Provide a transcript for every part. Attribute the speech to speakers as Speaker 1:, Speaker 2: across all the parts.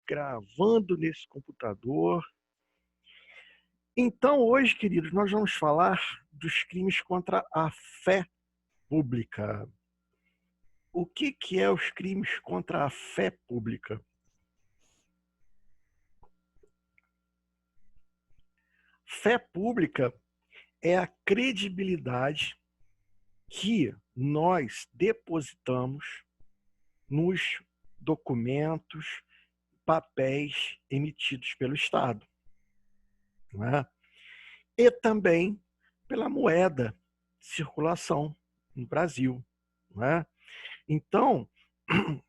Speaker 1: gravando nesse computador. Então, hoje, queridos, nós vamos falar dos crimes contra a fé pública. O que é os crimes contra a fé pública? Fé pública é a credibilidade que nós depositamos nos documentos, papéis emitidos pelo Estado, não é? E também pela moeda de circulação no Brasil, não é? Então,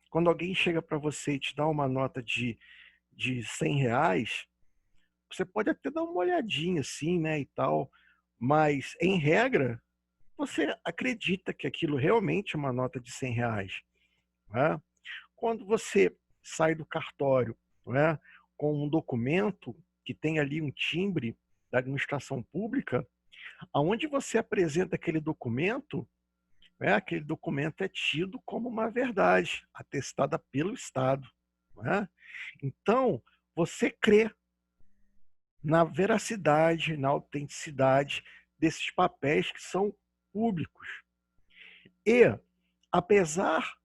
Speaker 1: quando alguém chega para você e te dá uma nota de R$ 100, você pode até dar uma olhadinha assim, né, e tal, mas, em regra, você acredita que aquilo realmente é uma nota de R$ 100, não é? Quando você sai do cartório, não é, com um documento que tem ali um timbre da administração pública, aonde você apresenta aquele documento, aquele documento é tido como uma verdade, atestada pelo Estado, não é? Então, você crê na veracidade, na autenticidade desses papéis que são públicos. E, apesar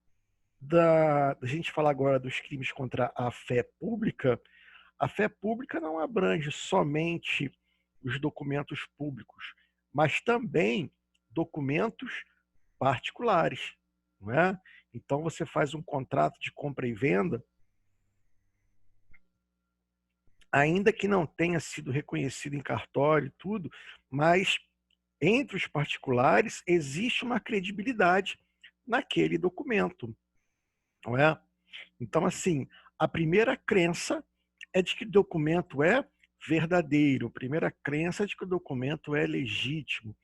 Speaker 1: da gente falar agora dos crimes contra a fé pública não abrange somente os documentos públicos, mas também documentos particulares, não é? Então você faz um contrato de compra e venda, ainda que não tenha sido reconhecido em cartório e tudo, mas entre os particulares existe uma credibilidade naquele documento, não é? Então, assim, a primeira crença é de que o documento é verdadeiro, a primeira crença é de que o documento é legítimo.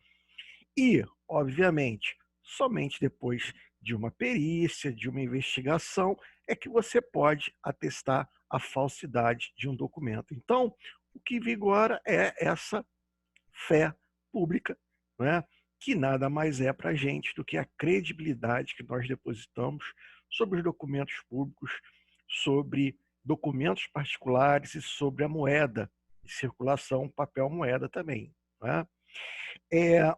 Speaker 1: E, obviamente, somente depois de uma perícia, de uma investigação, é que você pode atestar a falsidade de um documento. Então, o que vigora é essa fé pública, né, que nada mais é para a gente do que a credibilidade que nós depositamos sobre os documentos públicos, sobre documentos particulares e sobre a moeda de circulação, papel moeda também, né?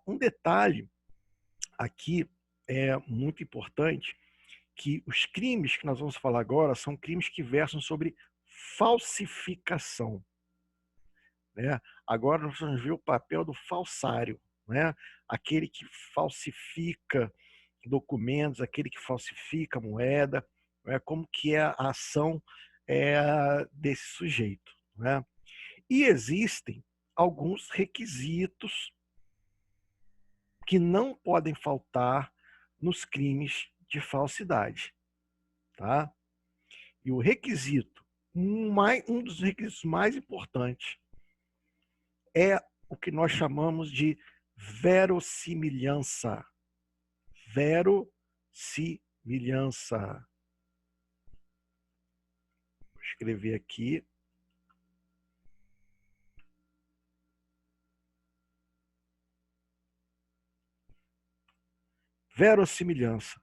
Speaker 1: Um detalhe aqui é muito importante, que os crimes que nós vamos falar agora são crimes que versam sobre falsificação, né? Agora nós vamos ver o papel do falsário, né? Aquele que falsifica documentos, aquele que falsifica moeda, né? Como que é a ação desse sujeito, né? E existem alguns requisitos que não podem faltar nos crimes de falsidade, tá? E o requisito, um dos requisitos mais importantes é o que nós chamamos de verossimilhança. Verossimilhança. Vou escrever aqui. Verossimilhança.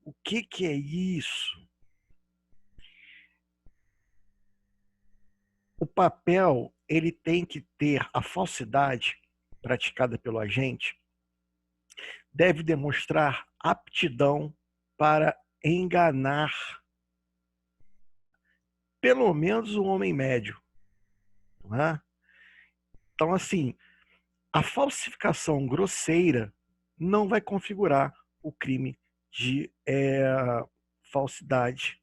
Speaker 1: O que é isso? O papel, ele tem que ter a falsidade praticada pelo agente, deve demonstrar aptidão para enganar pelo menos o homem médio, não é? Então, assim, a falsificação grosseira não vai configurar o crime de falsidade.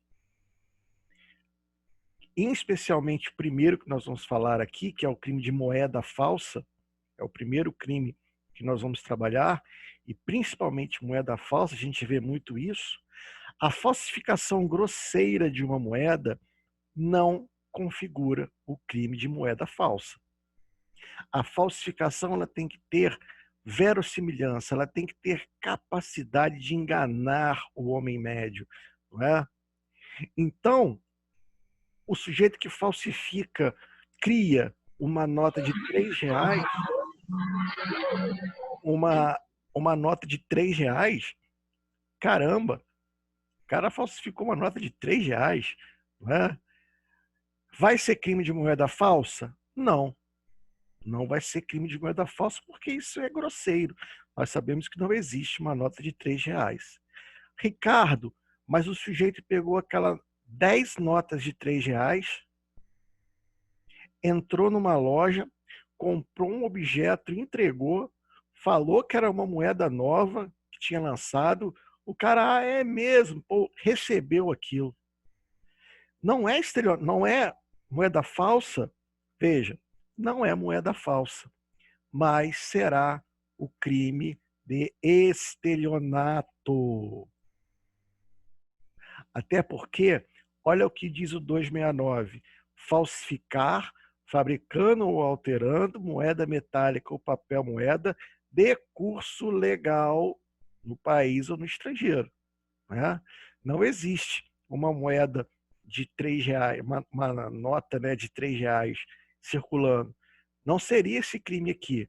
Speaker 1: Especialmente o primeiro que nós vamos falar aqui, que é o crime de moeda falsa, é o primeiro crime que nós vamos trabalhar, e principalmente moeda falsa, a gente vê muito isso. A falsificação grosseira de uma moeda não configura o crime de moeda falsa. A falsificação, ela tem que ter verossimilhança, ela tem que ter capacidade de enganar o homem médio, não é? Então, o sujeito que falsifica, cria uma nota de R$ 3, uma nota de R$ 3, caramba, o cara falsificou uma nota de R$ 3, não é? Vai ser crime de moeda falsa? Não, não vai ser crime de moeda falsa, porque isso é grosseiro. Nós sabemos que não existe uma nota de R$ 3. Ricardo, mas o sujeito pegou aquelas 10 notas de R$ 3, entrou numa loja, comprou um objeto, entregou, falou que era uma moeda nova que tinha lançado. O cara, é mesmo, pô, recebeu aquilo. Não é não é moeda falsa. Veja, não é moeda falsa, mas será o crime de estelionato. Até porque, olha o que diz o 269: falsificar, fabricando ou alterando moeda metálica ou papel moeda de curso legal no país ou no estrangeiro. Né? Não existe uma moeda de R$ 3, uma nota, né, de R$ 3 circulando. Não seria esse crime aqui,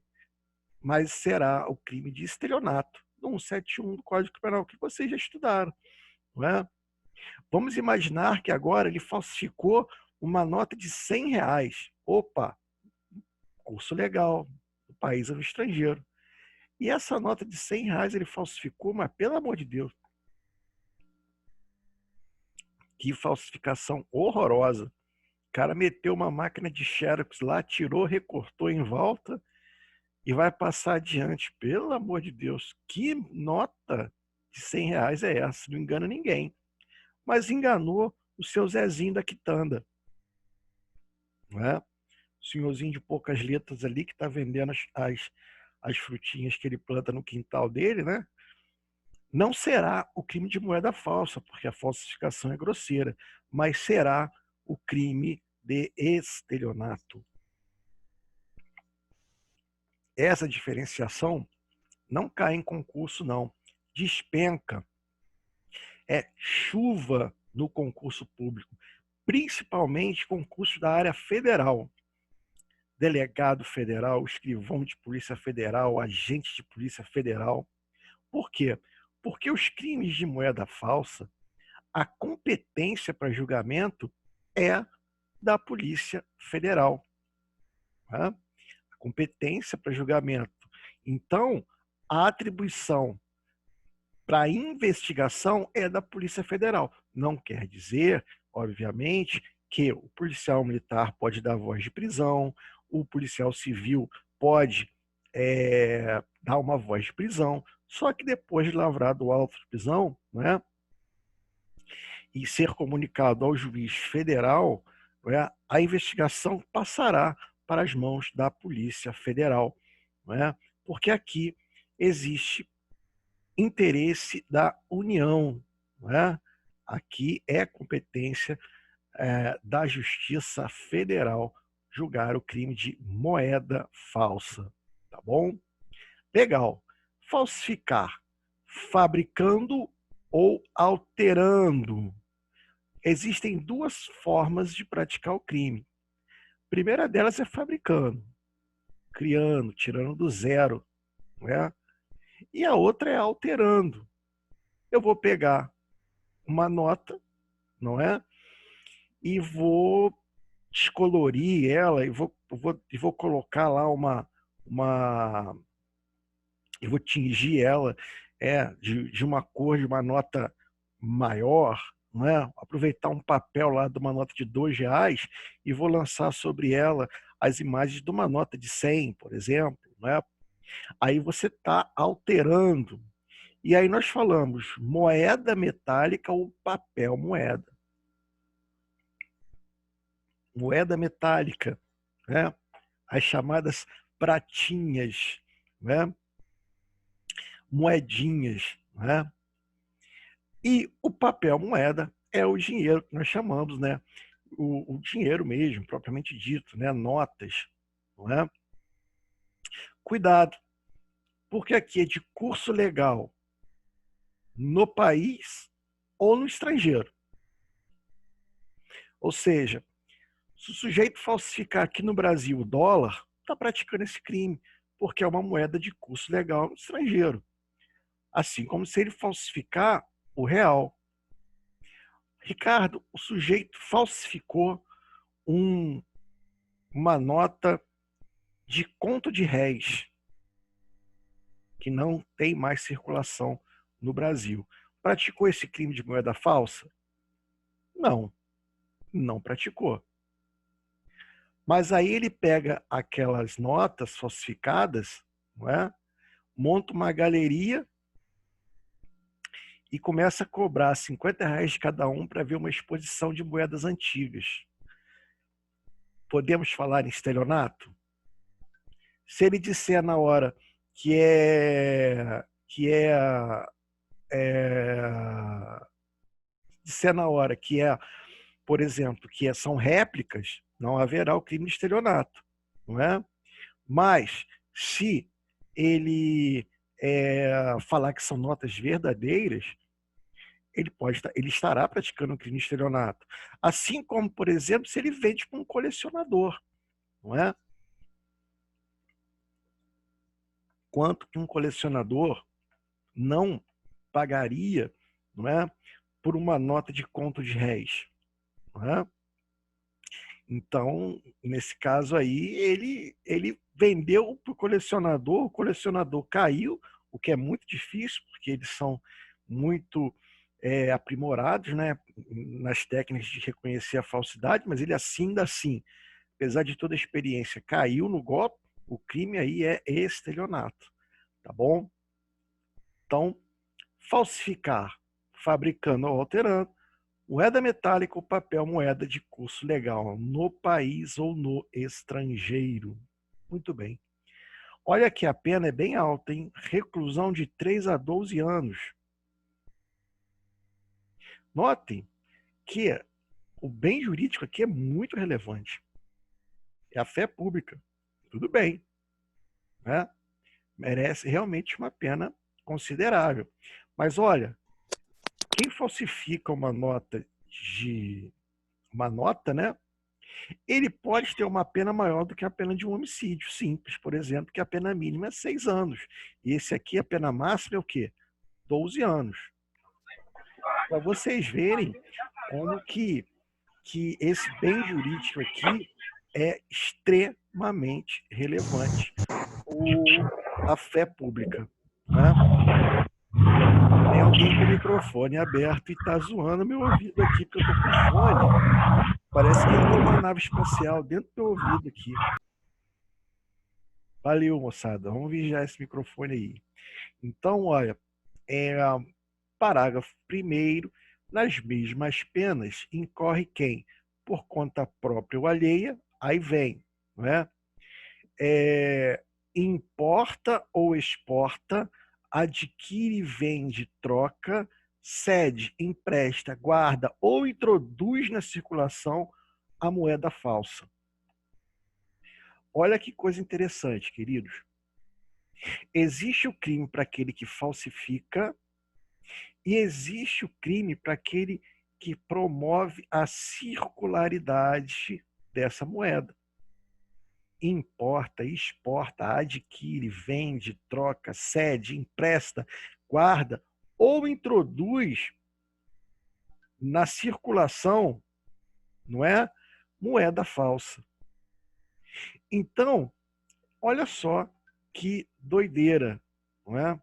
Speaker 1: mas será o crime de estelionato, do 171 do Código Penal, que vocês já estudaram. Não é? Vamos imaginar que agora ele falsificou uma nota de R$ 100. Opa, curso legal, no país ou no estrangeiro. E essa nota de R$ 100 ele falsificou, mas pelo amor de Deus, que falsificação horrorosa. O cara meteu uma máquina de Xerox lá, tirou, recortou em volta e vai passar adiante. Pelo amor de Deus, que nota de R$ 100 é essa? Não engana ninguém. Mas enganou o seu Zezinho da quitanda. Não é? O senhorzinho de poucas letras ali que está vendendo as frutinhas que ele planta no quintal dele, né? Não será o crime de moeda falsa, porque a falsificação é grosseira, mas será o crime de estelionato. Essa diferenciação não cai em concurso, não. Despenca. É chuva no concurso público, principalmente concurso da área federal. Delegado federal, escrivão de polícia federal, agente de polícia federal. Por quê? Porque os crimes de moeda falsa, a competência para julgamento é da Polícia Federal. Tá? A competência para julgamento. Então, a atribuição para investigação é da Polícia Federal. Não quer dizer, obviamente, que o policial militar pode dar voz de prisão, o policial civil pode dar uma voz de prisão, só que depois de lavrado o auto de prisão, né, e ser comunicado ao juiz federal, né, a investigação passará para as mãos da Polícia Federal, né, porque aqui existe interesse da União. Né? Aqui é competência da Justiça Federal julgar o crime de moeda falsa. Tá bom? Legal. Falsificar, fabricando ou alterando. Existem duas formas de praticar o crime. A primeira delas é fabricando, criando, tirando do zero. Né? E a outra é alterando. Eu vou pegar uma nota, não é? E vou descolorir ela e vou colocar lá eu vou tingir ela de uma cor de uma nota maior, não é? Aproveitar um papel lá de uma nota de R$ 2 e vou lançar sobre ela as imagens de uma nota de 100, por exemplo, não é? Aí você está alterando. E aí nós falamos moeda metálica ou papel moeda. Moeda metálica, né? As chamadas pratinhas, né? Moedinhas. Né? E o papel moeda é o dinheiro que nós chamamos, né? O dinheiro mesmo, propriamente dito, né? Notas. Não é? Cuidado, porque aqui é de curso legal no país ou no estrangeiro. Ou seja, se o sujeito falsificar aqui no Brasil o dólar, está praticando esse crime, porque é uma moeda de curso legal no estrangeiro. Assim como se ele falsificar o real. Ricardo, o sujeito falsificou uma nota de conto de réis, que não tem mais circulação no Brasil. Praticou esse crime de moeda falsa? Não, não praticou. Mas aí ele pega aquelas notas falsificadas, não é? Monta uma galeria e começa a cobrar R$ 50 de cada um para ver uma exposição de moedas antigas. Podemos falar em estelionato? Se ele disser na hora disser na hora que é, por exemplo, são réplicas, não haverá o crime de estelionato, não é? Mas se ele falar que são notas verdadeiras, ele estará praticando um crime de estelionato. Assim como, por exemplo, se ele vende para um colecionador, não é? Quanto que um colecionador não pagaria, não é, por uma nota de conto de réis, não é? Então, nesse caso aí, ele vendeu para o colecionador caiu, o que é muito difícil, porque eles são muito aprimorados, né, nas técnicas de reconhecer a falsidade, mas ele ainda assim, apesar de toda a experiência, caiu no golpe. O crime aí é estelionato, tá bom? Então, falsificar, fabricando ou alterando moeda metálica ou papel moeda de curso legal no país ou no estrangeiro. Muito bem. Olha que a pena é bem alta, hein? Reclusão de 3 a 12 anos. Notem que o bem jurídico aqui é muito relevante. É a fé pública. Tudo bem, né? Merece realmente uma pena considerável. Mas olha, quem falsifica uma nota, né? Ele pode ter uma pena maior do que a pena de um homicídio simples, por exemplo, que a pena mínima é 6 anos. E esse aqui, a pena máxima é o quê? 12 anos. Para vocês verem como que esse bem jurídico aqui é extremamente relevante. A fé pública, né? Tem alguém com o microfone aberto e tá zoando meu ouvido aqui, porque eu tô com fone. Parece que entrou uma nave espacial dentro do meu ouvido aqui. Valeu, moçada. Vamos vigiar esse microfone aí. Então, olha, parágrafo 1º, nas mesmas penas incorre quem? Por conta própria ou alheia, aí vem, não é? Importa ou exporta, adquire, vende, troca, cede, empresta, guarda ou introduz na circulação a moeda falsa. Olha que coisa interessante, queridos. Existe o crime para aquele que falsifica e existe o crime para aquele que promove a circularidade dessa moeda. Importa, exporta, adquire, vende, troca, cede, empresta, guarda ou introduz na circulação, não é? Moeda falsa. Então, olha só que doideira, não é?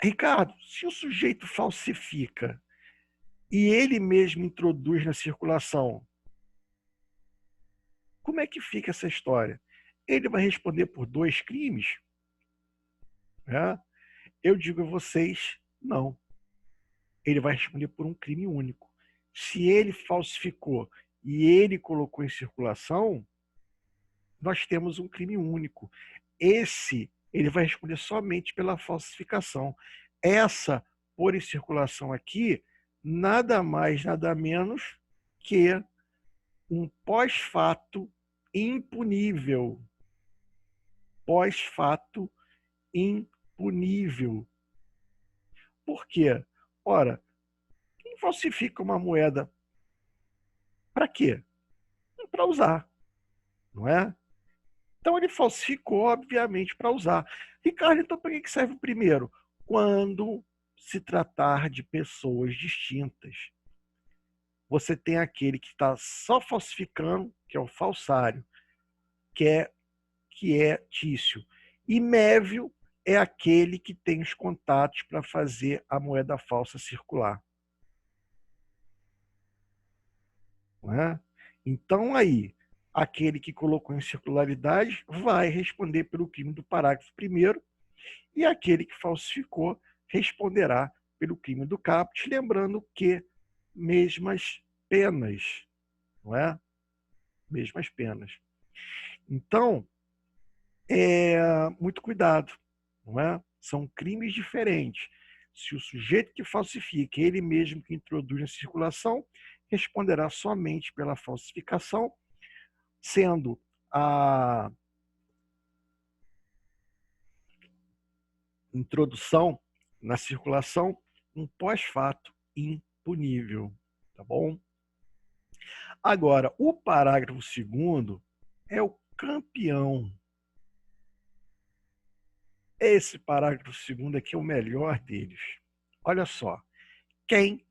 Speaker 1: Ricardo, se o sujeito falsifica e ele mesmo introduz na circulação, como é que fica essa história? Ele vai responder por 2 crimes? Né? Eu digo a vocês, não. Ele vai responder por um crime único. Se ele falsificou e ele colocou em circulação, nós temos um crime único. Ele vai responder somente pela falsificação. Essa pôr em circulação aqui, nada mais, nada menos que um pós-fato impunível. Pós-fato impunível. Por quê? Ora, quem falsifica uma moeda para quê? Para usar, não é? Então ele falsificou, obviamente, para usar. Ricardo, então para que serve o primeiro? Quando se tratar de pessoas distintas. Você tem aquele que está só falsificando, que é o falsário, que é tício. E mévio é aquele que tem os contatos para fazer a moeda falsa circular. Não é? Então, aí, aquele que colocou em circularidade vai responder pelo crime do parágrafo 1º e aquele que falsificou responderá pelo crime do caput, lembrando que mesmas penas, não é? Mesmas penas. Então, muito cuidado, não é? São crimes diferentes. Se o sujeito que falsifica, ele mesmo que introduz na circulação, responderá somente pela falsificação, sendo a introdução na circulação um pós-fato impunível, tá bom? Agora, o parágrafo 2º é o campeão. Esse parágrafo 2º aqui é o melhor deles. Olha só. Quem,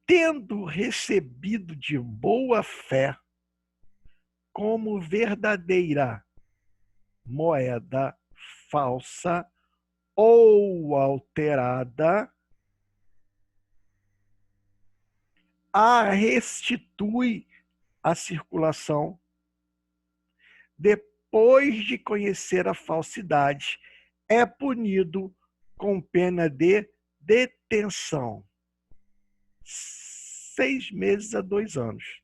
Speaker 1: tendo recebido de boa fé como verdadeira moeda falsa ou alterada, a restitui à circulação depois de conhecer a falsidade, é punido com pena de detenção, 6 meses a 2 anos.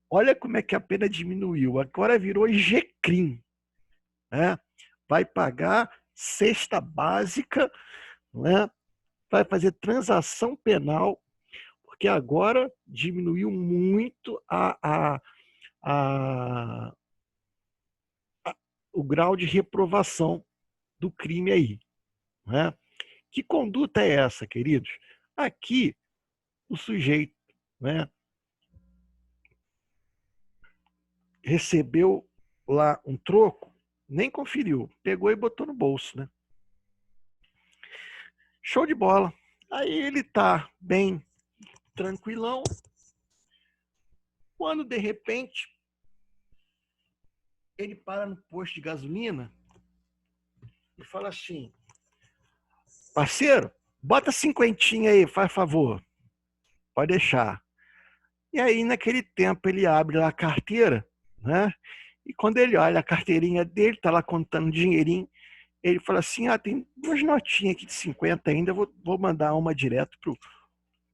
Speaker 1: Olha como é que a pena diminuiu. Agora virou IGCRIM, né? Vai pagar cesta básica, né? Vai fazer transação penal, porque agora diminuiu muito o grau de reprovação do crime aí, né? Que conduta é essa, queridos? Aqui, o sujeito, né, recebeu lá um troco, nem conferiu, pegou e botou no bolso, né? Show de bola. Aí ele tá bem tranquilão, quando de repente ele para no posto de gasolina e fala assim: parceiro, bota 50 aí, faz favor. Pode deixar. E aí, naquele tempo, ele abre lá a carteira, né? E quando ele olha a carteirinha dele, tá lá contando dinheirinho, ele fala assim: tem 2 notinhas aqui de 50 ainda, vou mandar uma direto pro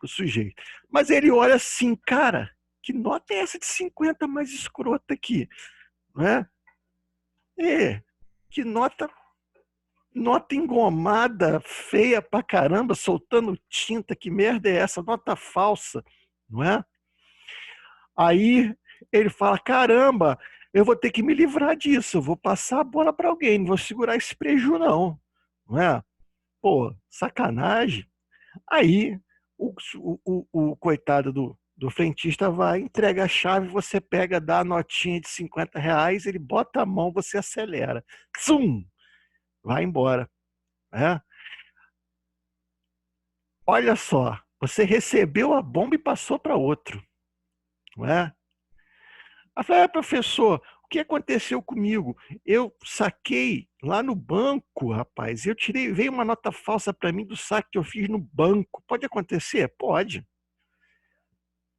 Speaker 1: sujeito. Mas ele olha assim: cara, que nota é essa de 50 mais escrota aqui? Né? Que nota engomada, feia pra caramba, soltando tinta, que merda é essa? Nota falsa, não é? Aí ele fala: caramba, eu vou ter que me livrar disso, eu vou passar a bola para alguém, não vou segurar esse preju não, não é? Pô, sacanagem. Aí o coitado do frentista vai, entrega a chave, você pega, dá a notinha de 50 reais, ele bota a mão, você acelera. Zum! Vai embora. Né? Olha só, você recebeu a bomba e passou para outro. Não é? Ela falou: professor, o que aconteceu comigo? Eu saquei lá no banco, rapaz. Veio uma nota falsa para mim do saque que eu fiz no banco. Pode acontecer? Pode.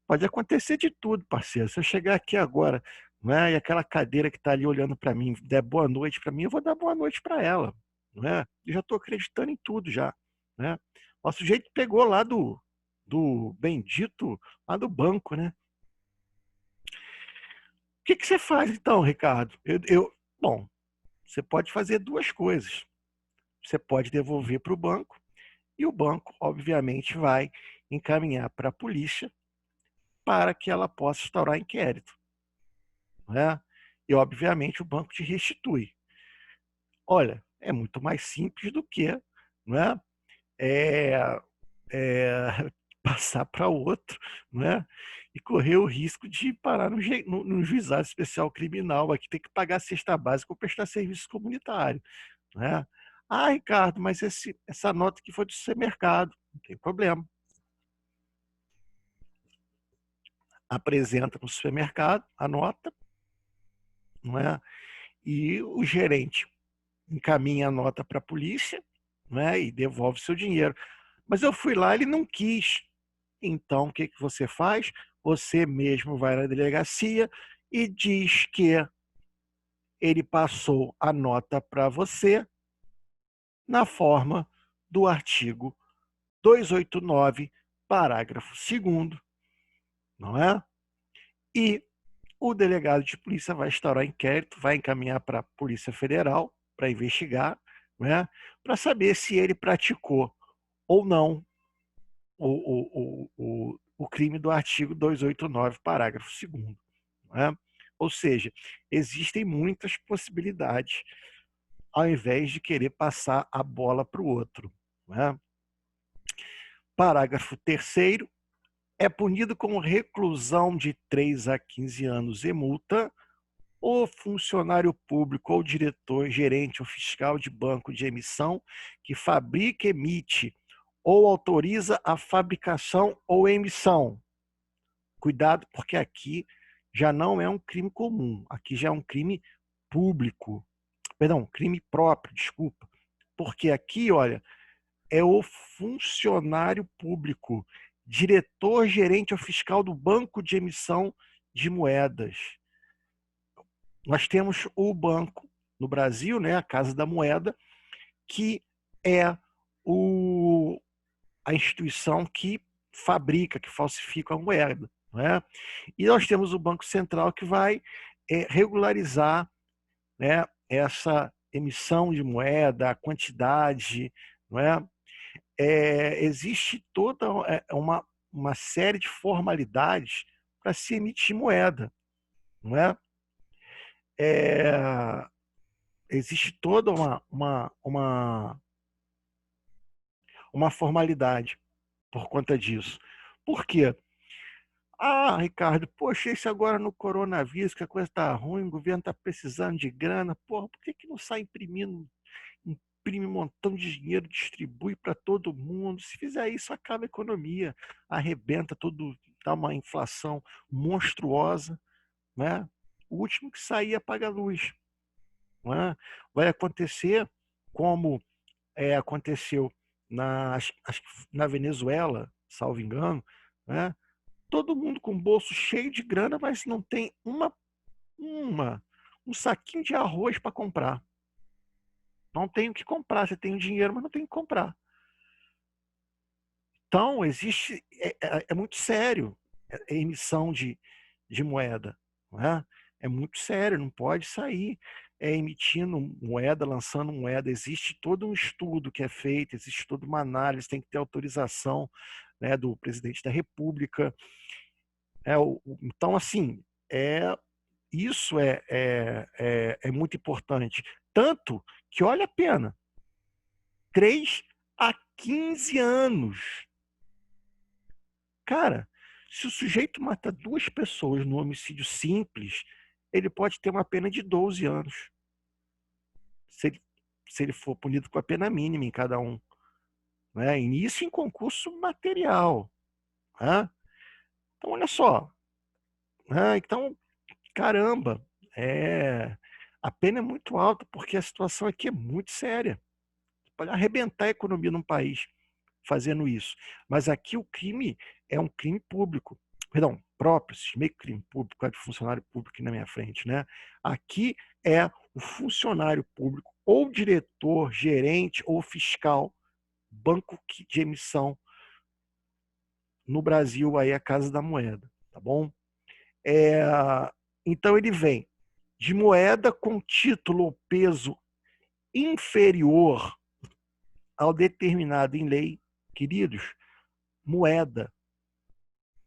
Speaker 1: Pode acontecer de tudo, parceiro. Se eu chegar aqui agora, não é? E aquela cadeira que está ali olhando para mim der boa noite para mim, eu vou dar boa noite para ela. Não é? Eu já estou acreditando em tudo já. Né? O sujeito pegou lá do bendito, lá do banco, né? O que você faz então, Ricardo? Bom, você pode fazer 2 coisas. Você pode devolver para o banco e o banco, obviamente, vai encaminhar para a polícia para que ela possa instaurar inquérito. Né? E, obviamente, o banco te restitui. Olha, é muito mais simples do que, né, passar para outro, né, e correr o risco de parar no juizado especial criminal, aqui tem que pagar a cesta básica ou prestar serviço comunitário. Né? Ah, Ricardo, mas essa nota aqui foi do supermercado. Não tem problema. Apresenta no supermercado a nota, não é? E o gerente encaminha a nota para a polícia, não é? E devolve seu dinheiro. Mas eu fui lá, ele não quis. Então, o que que você faz? Você mesmo vai na delegacia e diz que ele passou a nota para você na forma do artigo 289, parágrafo 2º, não é? E o delegado de polícia vai instaurar inquérito, vai encaminhar para a Polícia Federal para investigar, né? Para saber se ele praticou ou não o crime do artigo 289, parágrafo 2º. Né? Ou seja, existem muitas possibilidades ao invés de querer passar a bola para o outro. Né? Parágrafo 3º, é punido com reclusão de 3 a 15 anos e multa o funcionário público ou diretor, gerente ou fiscal de banco de emissão que fabrica, emite ou autoriza a fabricação ou emissão. Cuidado, porque aqui já não é um crime comum, aqui já é um crime público. Perdão, crime próprio, desculpa. Porque aqui, olha, é o funcionário público, diretor, gerente ou fiscal do banco de emissão de moedas. Nós temos o banco no Brasil, né, a Casa da Moeda, que é a instituição que fabrica, que falsifica a moeda. Né? E nós temos o Banco Central que vai regularizar, né, essa emissão de moeda, a quantidade. Não é? Existe toda uma série de formalidades para se emitir moeda. Não é? Existe toda uma formalidade por conta disso. Por quê? Ah, Ricardo, poxa, esse agora no coronavírus, que a coisa está ruim, o governo está precisando de grana, porra, por que que não sai imprimindo, imprime um montão de dinheiro, distribui para todo mundo? Se fizer isso, acaba a economia, arrebenta tudo, dá uma inflação monstruosa, né? O último que sair apaga a luz. Né? Vai acontecer como aconteceu acho que na Venezuela, salvo engano, né? Todo mundo com o bolso cheio de grana, mas não tem um saquinho de arroz para comprar. Não tem o que comprar. Você tem o dinheiro, mas não tem o que comprar. Então, existe. É muito sério a emissão de moeda. Não é? É muito sério, não pode sair emitindo moeda, lançando moeda. Existe todo um estudo que é feito, existe toda uma análise, tem que ter autorização, né, do presidente da República. Então, assim, isso é muito importante. Tanto que, olha a pena, 3 a 15 anos. Cara, se o sujeito mata 2 pessoas no homicídio simples, ele pode ter uma pena de 12 anos. Se ele for punido com a pena mínima em cada um. Né? E isso em concurso material. Né? Então, olha só. Né? Então, caramba, a pena é muito alta, porque a situação aqui é muito séria. Pode arrebentar a economia num país fazendo isso. Mas aqui o crime é um crime público. Perdão, próprio, meio crime público, é de funcionário público aqui na minha frente. Né? Aqui é o funcionário público, ou diretor, gerente ou fiscal, banco de emissão, no Brasil, aí a Casa da Moeda. Tá bom? Então ele vem de moeda com título ou peso inferior ao determinado em lei. Queridos, moeda,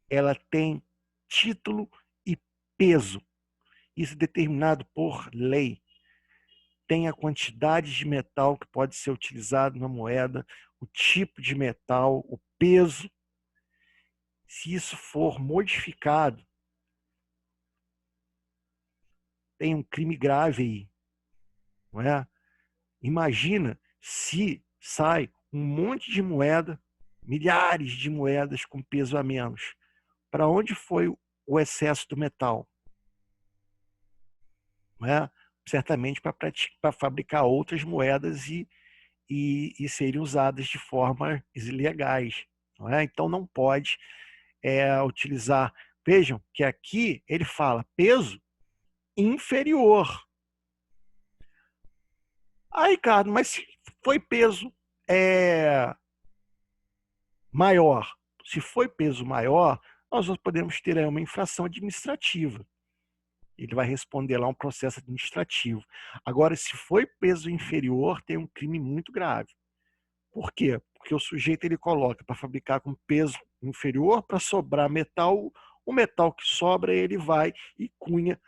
Speaker 1: ela tem título e peso. Isso é determinado por lei. Tem a quantidade de metal que pode ser utilizado na moeda, o tipo de metal, o peso. Se isso for modificado, tem um crime grave aí. Não é? Imagina se sai um monte de moeda, milhares de moedas com peso a menos, para onde foi o excesso do metal? Não é? Certamente para fabricar outras moedas e serem usadas de formas ilegais. Não é? Então não pode utilizar. Vejam que aqui ele fala peso inferior. Ah, Ricardo, mas se foi peso maior, se foi peso maior, nós podemos ter aí uma infração administrativa. Ele vai responder lá um processo administrativo. Agora, se foi peso inferior, tem um crime muito grave. Por quê? Porque o sujeito ele coloca para fabricar com peso inferior, para sobrar metal, o metal que sobra ele vai e cunha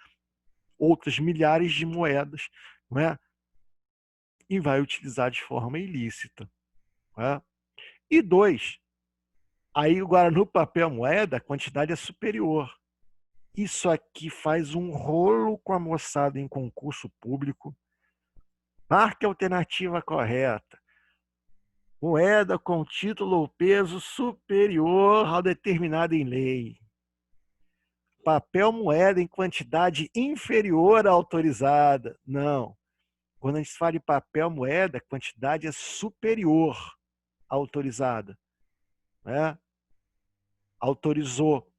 Speaker 1: outras milhares de moedas, não é? E vai utilizar de forma ilícita. Não é? E dois, aí agora no papel moeda a quantidade é superior. Isso aqui faz um rolo com a moçada em concurso público. Marque a alternativa correta. Moeda com título ou peso superior ao determinado em lei. Papel moeda em quantidade inferior à autorizada. Não. Quando a gente fala em papel moeda, a quantidade é superior à autorizada. Né? Autorizou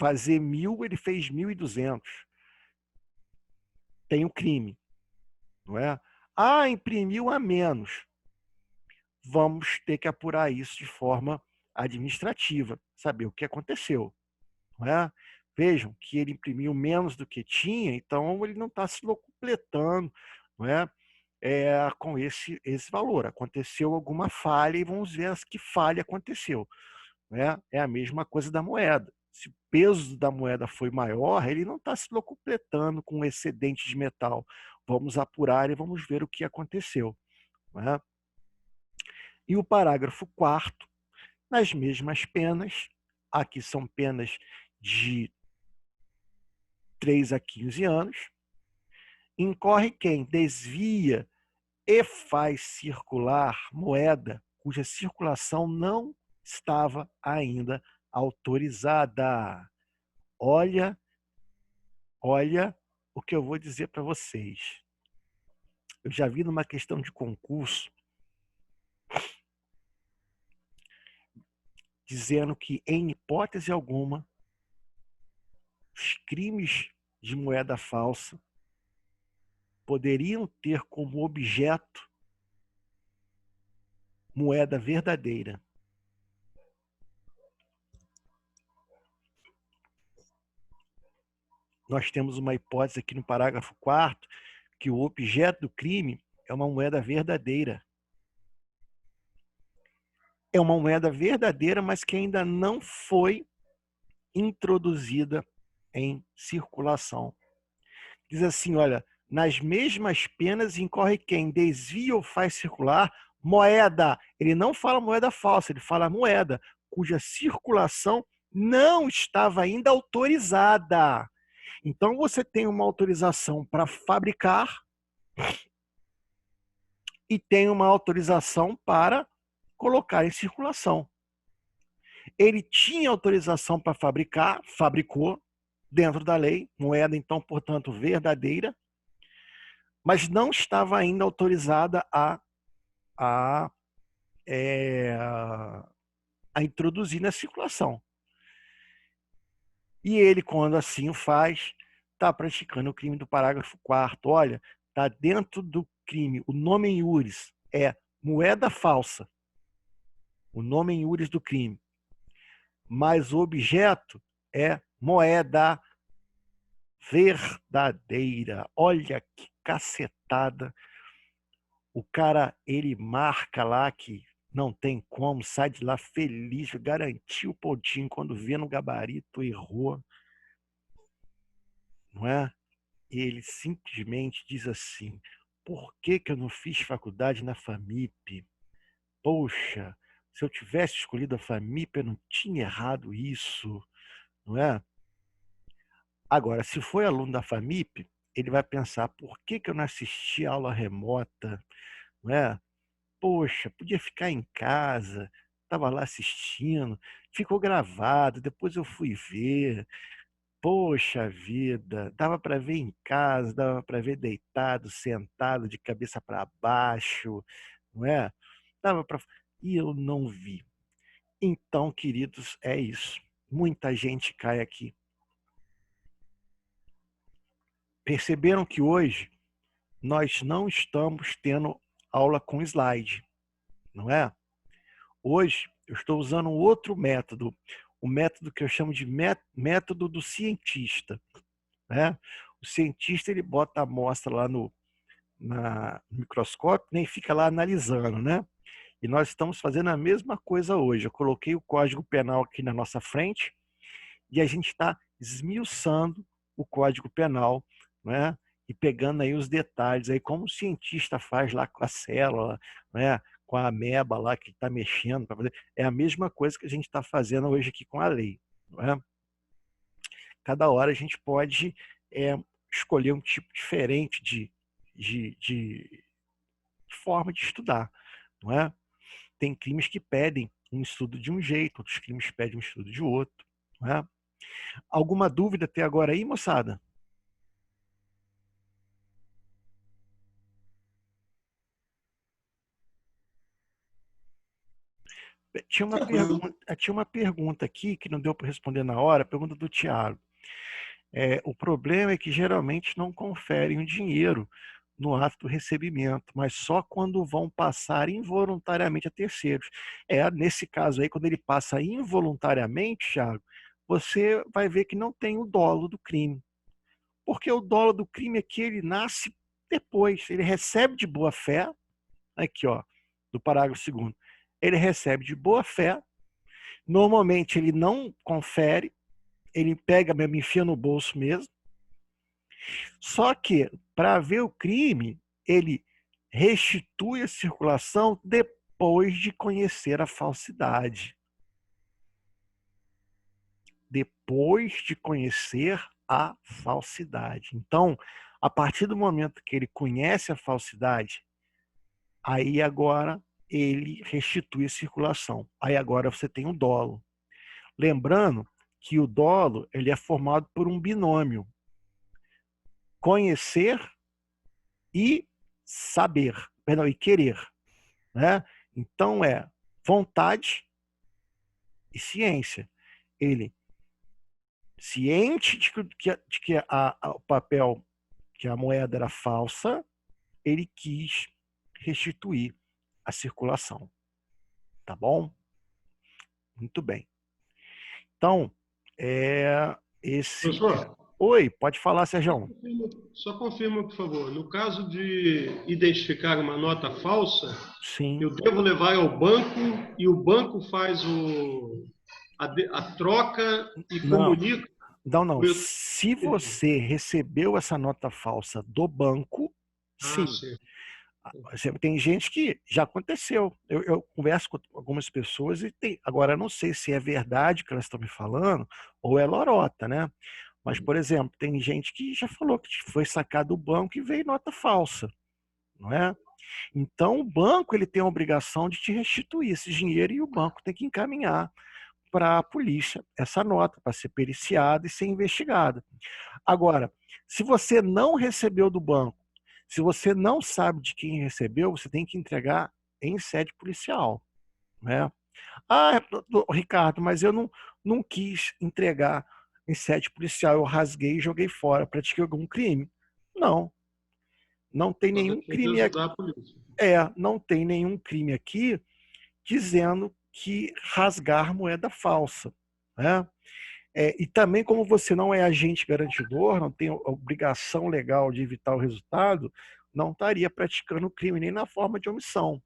Speaker 1: fazer 1.000, ele fez 1.200. Tem um crime. Não é? Ah, imprimiu a menos. Vamos ter que apurar isso de forma administrativa, saber o que aconteceu. Não é? Vejam que ele imprimiu menos do que tinha, então ele não está se locupletando, não é? Com esse valor. Aconteceu alguma falha e vamos ver que falha aconteceu. Não é? É a mesma coisa da moeda. Se o peso da moeda foi maior, ele não está se locupletando com um excedente de metal. Vamos apurar e vamos ver o que aconteceu. Não é? E o parágrafo 4º, nas mesmas penas, aqui são penas de 3 a 15 anos, incorre quem desvia e faz circular moeda cuja circulação não estava ainda autorizada. Olha o que eu vou dizer para vocês. Eu já vi numa questão de concurso dizendo que, em hipótese alguma, os crimes de moeda falsa poderiam ter como objeto moeda verdadeira. Nós temos uma hipótese aqui no parágrafo 4º que o objeto do crime é uma moeda verdadeira. É uma moeda verdadeira, mas que ainda não foi introduzida em circulação. Diz assim, olha, nas mesmas penas incorre quem desvia ou faz circular moeda. Ele não fala moeda falsa, ele fala moeda, cuja circulação não estava ainda autorizada. Então, você tem uma autorização para fabricar e tem uma autorização para colocar em circulação. Ele tinha autorização para fabricar, fabricou dentro da lei, moeda, então, portanto, verdadeira, mas não estava ainda autorizada a introduzir na circulação. E ele, quando assim o faz, está praticando o crime do parágrafo 4º. Olha, está dentro do crime. O nome em iuris é moeda falsa. O nome em iuris do crime. Mas o objeto é moeda verdadeira. Olha que cacetada. O cara, ele marca lá que não tem como, sai de lá feliz, garantiu o pontinho. Quando vê no gabarito, errou. Não é? E ele simplesmente diz assim, por que eu não fiz faculdade na FAMIP? Poxa, se eu tivesse escolhido a FAMIP, eu não tinha errado isso, não é? Agora, se foi aluno da FAMIP, ele vai pensar, por que eu não assisti a aula remota? não é? Poxa, podia ficar em casa, estava lá assistindo, ficou gravado, depois eu fui ver. Poxa vida, dava para ver em casa, dava para ver deitado, sentado, de cabeça para baixo, não é? Dava para. E eu não vi. Então, queridos, é isso. Muita gente cai aqui. Perceberam que hoje nós não estamos tendo aula com slide, não é? Hoje eu estou usando um outro método, o método que eu chamo de método do cientista, né? O cientista ele bota a amostra lá no microscópio, nem fica lá analisando, né? E nós estamos fazendo a mesma coisa hoje. Eu coloquei o Código Penal aqui na nossa frente e a gente está esmiuçando o Código Penal, né? E pegando aí os detalhes, aí como o cientista faz lá com a célula, né? Com a ameba lá que está mexendo para fazer. É a mesma coisa que a gente está fazendo hoje aqui com a lei. Não é? Cada hora a gente pode escolher um tipo diferente de forma de estudar. Não é? Tem crimes que pedem um estudo de um jeito, outros crimes pedem um estudo de outro. Não é? Alguma dúvida até agora aí, moçada?
Speaker 2: Tranquilo.
Speaker 1: Tinha uma pergunta aqui que não deu para responder na hora, a pergunta do Tiago. O problema é que geralmente não conferem o dinheiro no ato do recebimento, mas só quando vão passar involuntariamente a terceiros. Nesse caso aí, quando ele passa involuntariamente, Thiago, você vai ver que não tem o dolo do crime. Porque o dolo do crime é que ele nasce depois, ele recebe de boa fé, aqui ó, do parágrafo 2º, ele recebe de boa fé, normalmente ele não confere, ele pega mesmo, enfia no bolso mesmo. Só que, para ver o crime, ele restitui a circulação depois de conhecer a falsidade. Depois de conhecer a falsidade. Então, a partir do momento que ele conhece a falsidade, aí agora ele restitui a circulação. Aí agora você tem o dolo. Lembrando que o dolo ele é formado por um binômio. Conhecer e saber, perdão, e querer, né? Então vontade e ciência. Ele ciente de que o papel, que a moeda era falsa, ele quis restituir a circulação. Tá bom? Muito bem. Então, esse.
Speaker 2: Professor,
Speaker 1: Oi, pode falar, Sérgio.
Speaker 2: só confirma, por favor. No caso de identificar uma nota falsa,
Speaker 1: Sim.
Speaker 2: eu devo levar ao banco e o banco faz a troca e
Speaker 1: Não,
Speaker 2: comunica.
Speaker 1: não. Se você recebeu essa nota falsa do banco,
Speaker 2: Ah,
Speaker 1: sim.
Speaker 2: sim.
Speaker 1: Tem gente que já aconteceu. Eu converso com algumas pessoas e agora eu não sei se é verdade o que elas estão me falando ou é lorota, né? Mas, por exemplo, tem gente que já falou que foi sacado do banco e veio nota falsa, não é? Então, o banco ele tem a obrigação de te restituir esse dinheiro e o banco tem que encaminhar para a polícia essa nota para ser periciada e ser investigada. Agora, se você não recebeu do banco, se você não sabe de quem recebeu, você tem que entregar em sede policial, né? Ah, Ricardo, mas eu não quis entregar em sede policial, eu rasguei e joguei fora, pratiquei algum crime. Não, não tem
Speaker 2: Só
Speaker 1: nenhum
Speaker 2: tem que
Speaker 1: crime aqui.
Speaker 2: ajudar a polícia.
Speaker 1: Não tem nenhum crime aqui dizendo que rasgar moeda falsa, né? E também, como você não é agente garantidor, não tem obrigação legal de evitar o resultado, não estaria praticando crime nem na forma de omissão.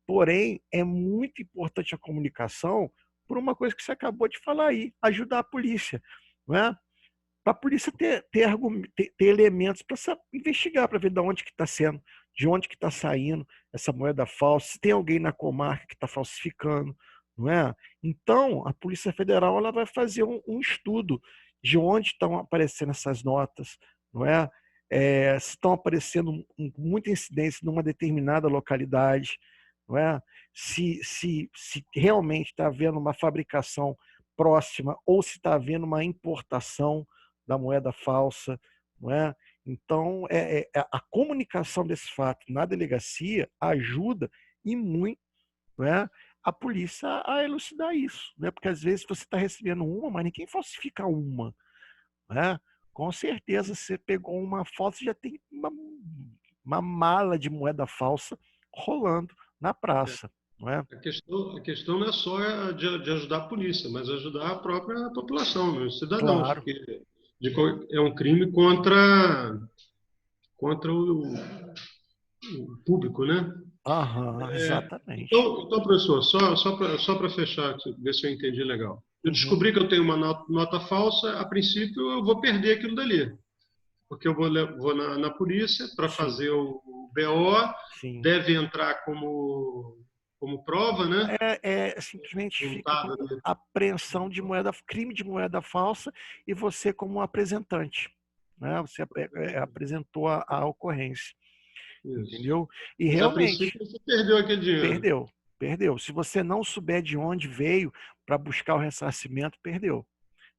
Speaker 1: Porém, é muito importante a comunicação por uma coisa que você acabou de falar aí, ajudar a polícia. Não é? Para a polícia ter elementos para investigar, para ver de onde que está sendo, de onde que está saindo essa moeda falsa, se tem alguém na comarca que está falsificando, não é? Então, a Polícia Federal ela vai fazer um estudo de onde estão aparecendo essas notas, não é? se estão aparecendo muita incidência numa determinada localidade, não é? Se realmente está havendo uma fabricação próxima ou se está havendo uma importação da moeda falsa, não é? Então, a comunicação desse fato na delegacia ajuda e muito, não é, a polícia a elucidar isso, né? Porque às vezes você está recebendo uma, mas ninguém falsifica uma, né? Com certeza você pegou uma foto e já tem uma mala de moeda falsa rolando na praça, não é?
Speaker 2: A questão não é só de ajudar a polícia, mas ajudar a própria população, né, os cidadãos,
Speaker 1: Claro.
Speaker 2: porque é um crime contra o público, né?
Speaker 1: Aham, exatamente.
Speaker 2: Então, professor, só para fechar, aqui, ver se eu entendi legal. Eu
Speaker 1: Uhum,
Speaker 2: descobri que eu tenho uma nota falsa, a princípio eu vou perder aquilo dali, porque eu vou na polícia para
Speaker 1: sim,
Speaker 2: fazer o BO,
Speaker 1: sim.
Speaker 2: deve entrar como prova, né?
Speaker 1: Simplesmente fica
Speaker 2: Juntada
Speaker 1: como apreensão de moeda, crime de moeda falsa e você como um apresentante, né? Você apresentou a ocorrência,
Speaker 2: isso.
Speaker 1: entendeu? E
Speaker 2: Mas a
Speaker 1: realmente
Speaker 2: princípio você perdeu aquele dinheiro.
Speaker 1: perdeu, perdeu. Se você não souber de onde veio para buscar o ressarcimento, perdeu.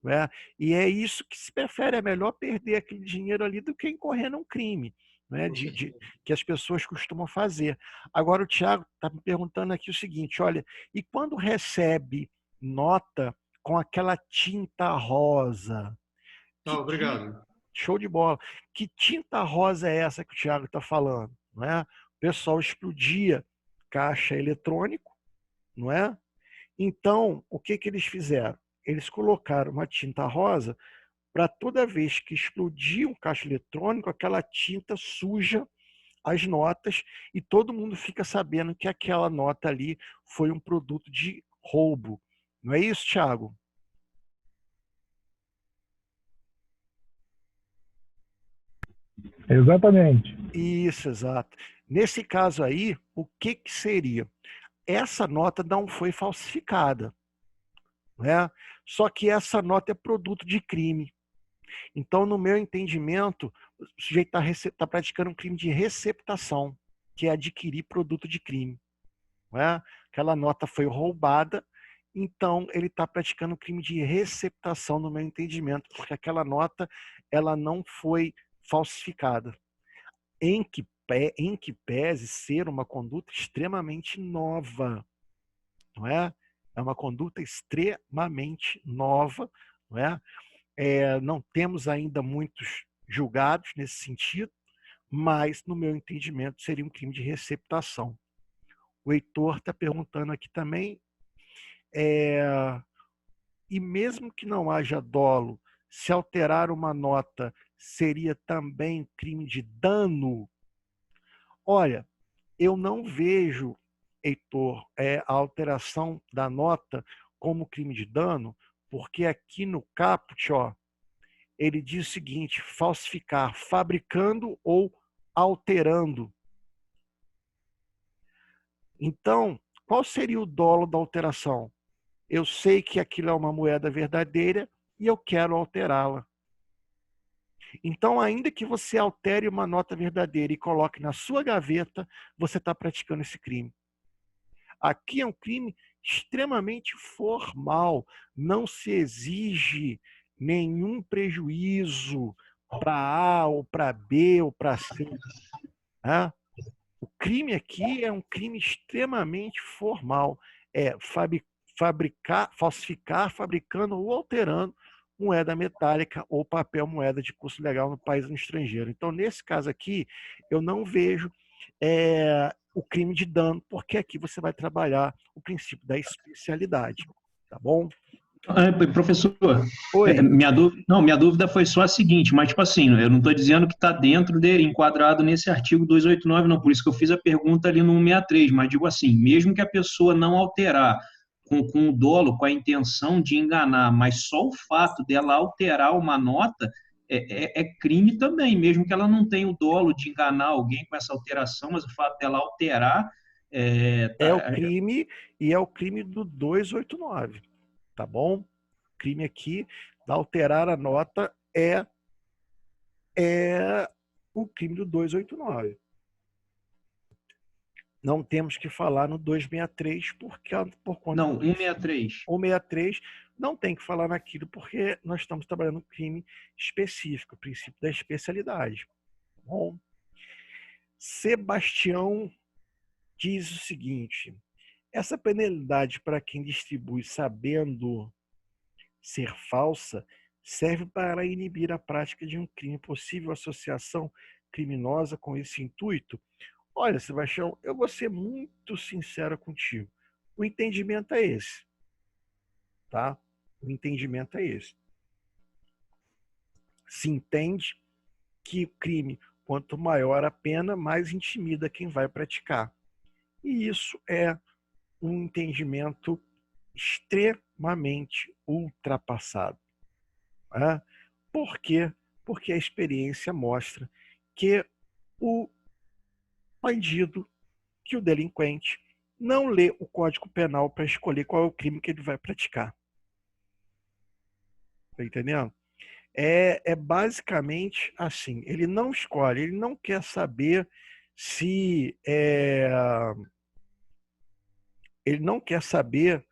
Speaker 1: Né? E é isso que se prefere, é melhor perder aquele dinheiro ali do que incorrer num crime, né?
Speaker 2: Com certeza.
Speaker 1: Que as pessoas costumam fazer. Agora o Tiago está me perguntando aqui o seguinte, olha, e quando recebe nota com aquela tinta rosa?
Speaker 2: Tá,
Speaker 1: Que tinta,
Speaker 2: obrigado.
Speaker 1: show de bola. Que tinta rosa é essa que o Tiago está falando? Não é? O pessoal explodia caixa eletrônico, não é? Então, o que que eles fizeram? Eles colocaram uma tinta rosa para toda vez que explodir um caixa eletrônico, aquela tinta suja as notas e todo mundo fica sabendo que aquela nota ali foi um produto de roubo. Não é isso, Thiago?
Speaker 3: Exatamente.
Speaker 1: Isso, exato. Nesse caso aí, o que que seria? Essa nota não foi falsificada, né? Só que essa nota é produto de crime. Então, no meu entendimento, o sujeito está praticando um crime de receptação, que é adquirir produto de crime. Não é? Aquela nota foi roubada, então ele está praticando um crime de receptação, no meu entendimento, porque aquela nota ela não foi falsificada. Em que pese ser uma conduta extremamente nova, não é? É uma conduta extremamente nova, não é? Não temos ainda muitos julgados nesse sentido, mas, no meu entendimento, seria um crime de receptação. O Heitor está perguntando aqui também, e mesmo que não haja dolo, se alterar uma nota seria também crime de dano? Olha, eu não vejo, Heitor, a alteração da nota como crime de dano, porque aqui no caput, ó, ele diz o seguinte: falsificar, fabricando ou alterando. Então, qual seria o dolo da alteração? Eu sei que aquilo é uma moeda verdadeira e eu quero alterá-la. Então, ainda que você altere uma nota verdadeira e coloque na sua gaveta, você está praticando esse crime. Aqui é um crime extremamente formal. Não se exige nenhum prejuízo para A ou para B ou para C. Né? O crime aqui é um crime extremamente formal. É fabricar, falsificar, fabricando ou alterando moeda metálica ou papel moeda de curso legal no país ou no estrangeiro. Então, nesse caso aqui, eu não vejo o crime de dano, porque aqui você vai trabalhar o princípio da especialidade. Tá bom?
Speaker 3: Professor,
Speaker 1: Oi.
Speaker 3: minha dúvida foi só a seguinte, mas tipo assim, eu não estou dizendo que está dentro dele, enquadrado nesse artigo 289, não, por isso que eu fiz a pergunta ali no 163, mas digo assim, mesmo que a pessoa não alterar com o dolo, com a intenção de enganar, mas só o fato dela alterar uma nota é crime também, mesmo que ela não tenha o dolo de enganar alguém com essa alteração, mas o fato dela alterar
Speaker 1: É o crime e é o crime do 289. Tá bom? O crime aqui da alterar a nota é o crime do 289. Não temos que falar no 263 por conta
Speaker 3: Não,
Speaker 1: do
Speaker 3: 163.
Speaker 1: 163 não tem que falar naquilo porque nós estamos trabalhando um crime específico, o princípio da especialidade. Bom, Sebastião diz o seguinte: essa penalidade para quem distribui sabendo ser falsa serve para inibir a prática de um crime, possível associação criminosa com esse intuito? Olha, Sebastião, eu vou ser muito sincero contigo. O entendimento é esse, tá? O entendimento é esse. Se entende que o crime, quanto maior a pena, mais intimida quem vai praticar. E isso é um entendimento extremamente ultrapassado. Né? Por quê? Porque a experiência mostra que o bandido, que o delinquente, não lê o Código Penal para escolher qual é o crime que ele vai praticar. Tá entendendo? É basicamente assim, ele não escolhe, ele não quer saber se ele não quer saber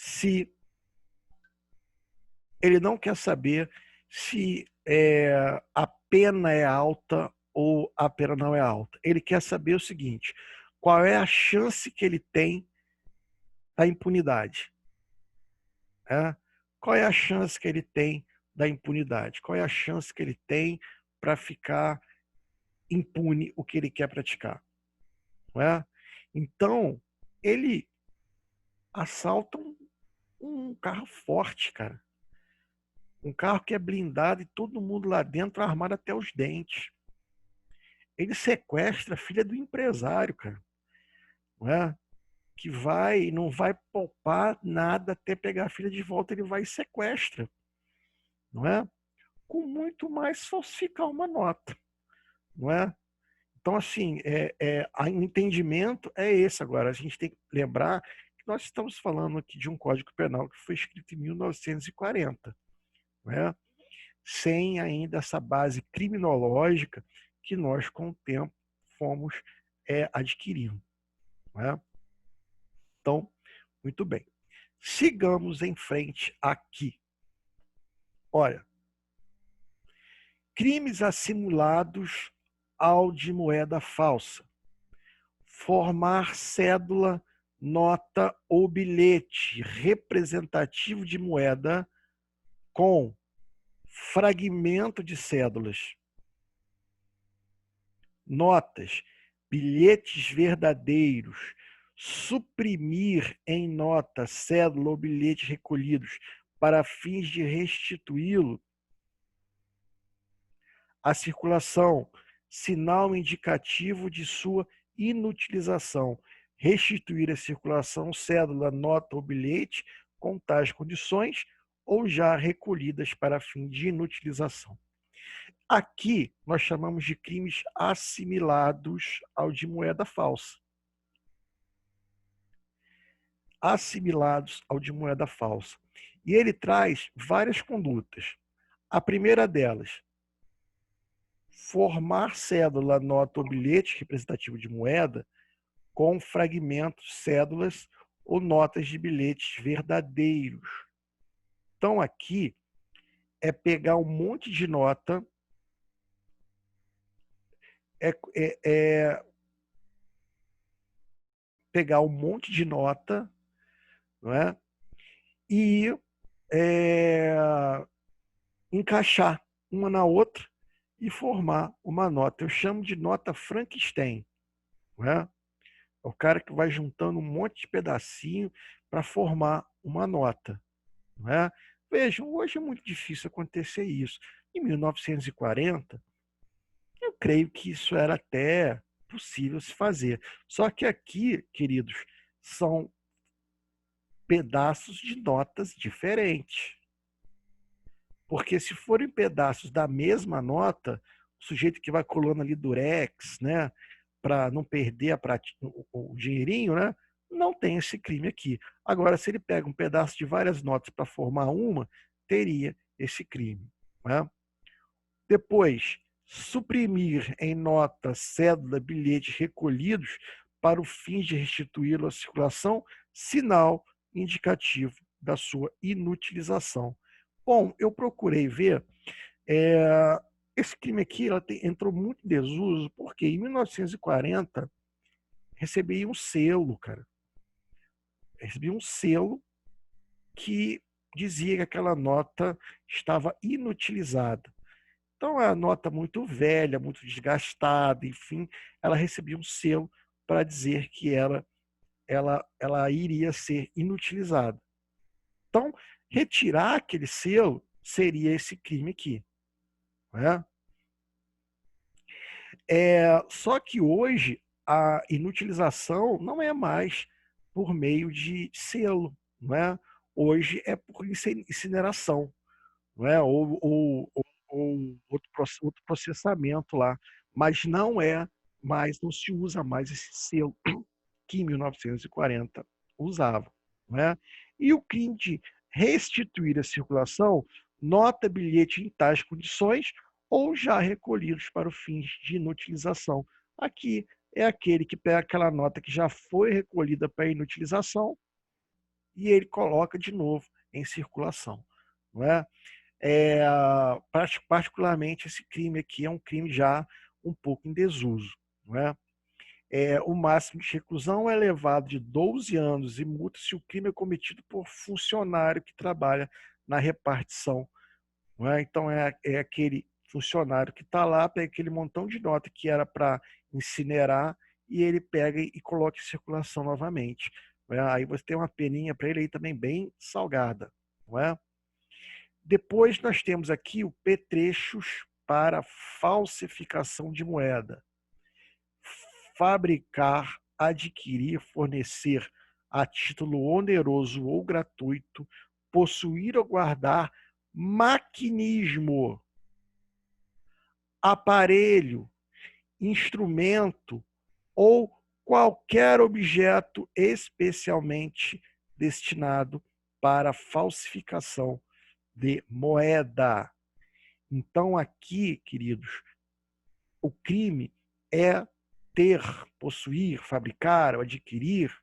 Speaker 1: se a pena é alta ou a pena não é alta. Ele quer saber o seguinte: qual é a chance que ele tem da impunidade? Qual é a chance que ele tem da impunidade? Qual é a chance que ele tem para ficar impune o que ele quer praticar? Não é? Então, ele assalta um carro forte, cara. Um carro que é blindado e todo mundo lá dentro armado até os dentes. Ele sequestra a filha do empresário, cara. Não é? Que não vai poupar nada até pegar a filha de volta, ele vai e sequestra. Não é? Com muito mais falsificar uma nota. Não é? Então, assim, o entendimento é esse agora. A gente tem que lembrar que nós estamos falando aqui de um Código Penal que foi escrito em 1940, não é? Sem ainda essa base criminológica que nós, com o tempo, fomos adquirindo. Não é? Então, muito bem. Sigamos em frente aqui. Olha, crimes assimulados ao de moeda falsa. Formar cédula, nota ou bilhete representativo de moeda com fragmento de cédulas, notas, bilhetes verdadeiros, suprimir em nota, cédula ou bilhetes recolhidos para fins de restituí-lo à circulação, sinal indicativo de sua inutilização, restituir à circulação cédula, nota ou bilhete com tais condições ou já recolhidas para fim de inutilização. Aqui nós chamamos de crimes assimilados ao de moeda falsa. Assimilados ao de moeda falsa. E ele traz várias condutas. A primeira delas, formar cédula, nota ou bilhete representativo de moeda com fragmentos, cédulas ou notas de bilhetes verdadeiros. Então, aqui é pegar um monte de nota, pegar um monte de nota, não é? E encaixar uma na outra e formar uma nota. Eu chamo de nota Frankenstein. Não é? É o cara que vai juntando um monte de pedacinho para formar uma nota. Não é? Vejam, hoje é muito difícil acontecer isso. Em 1940, eu creio que isso era até possível se fazer. Só que aqui, queridos, são pedaços de notas diferentes. Porque se forem pedaços da mesma nota, o sujeito que vai colando ali durex, né, para não perder o dinheirinho, né, não tem esse crime aqui. Agora, se ele pega um pedaço de várias notas para formar uma, teria esse crime. Né? Depois, suprimir em nota, cédula, bilhete recolhidos para o fim de restituí-lo à circulação, sinal indicativo da sua inutilização. Bom, eu procurei ver, esse crime aqui entrou muito em desuso, porque em 1940 recebi um selo, cara. Recebi um selo que dizia que aquela nota estava inutilizada. Então, é uma nota muito velha, muito desgastada, enfim, ela recebia um selo para dizer que ela iria ser inutilizada. Então, retirar aquele selo seria esse crime aqui. Né? Só que hoje a inutilização não é mais por meio de selo. Não é? Hoje é por incineração. Não é? Ou outro processamento lá. Mas não é mais, não se usa mais esse selo que em 1940 usava. Não é? E o crime de restituir a circulação, nota, bilhete em tais condições ou já recolhidos para o fins de inutilização. Aqui é aquele que pega aquela nota que já foi recolhida para inutilização e ele coloca de novo em circulação. Não é? Particularmente esse crime aqui é um crime já um pouco em desuso. Não é? O máximo de reclusão é elevado de 12 anos e multa se o crime é cometido por funcionário que trabalha na repartição. Não é? Então, é aquele funcionário que está lá, pega aquele montão de nota que era para incinerar e ele pega e coloca em circulação novamente. Não é? Aí você tem uma peninha para ele aí também bem salgada. Não é? Depois nós temos aqui o petrechos para falsificação de moeda. Fabricar, adquirir, fornecer a título oneroso ou gratuito, possuir ou guardar maquinismo, aparelho, instrumento ou qualquer objeto especialmente destinado para falsificação de moeda. Então, aqui, queridos, o crime é ter, possuir, fabricar, adquirir,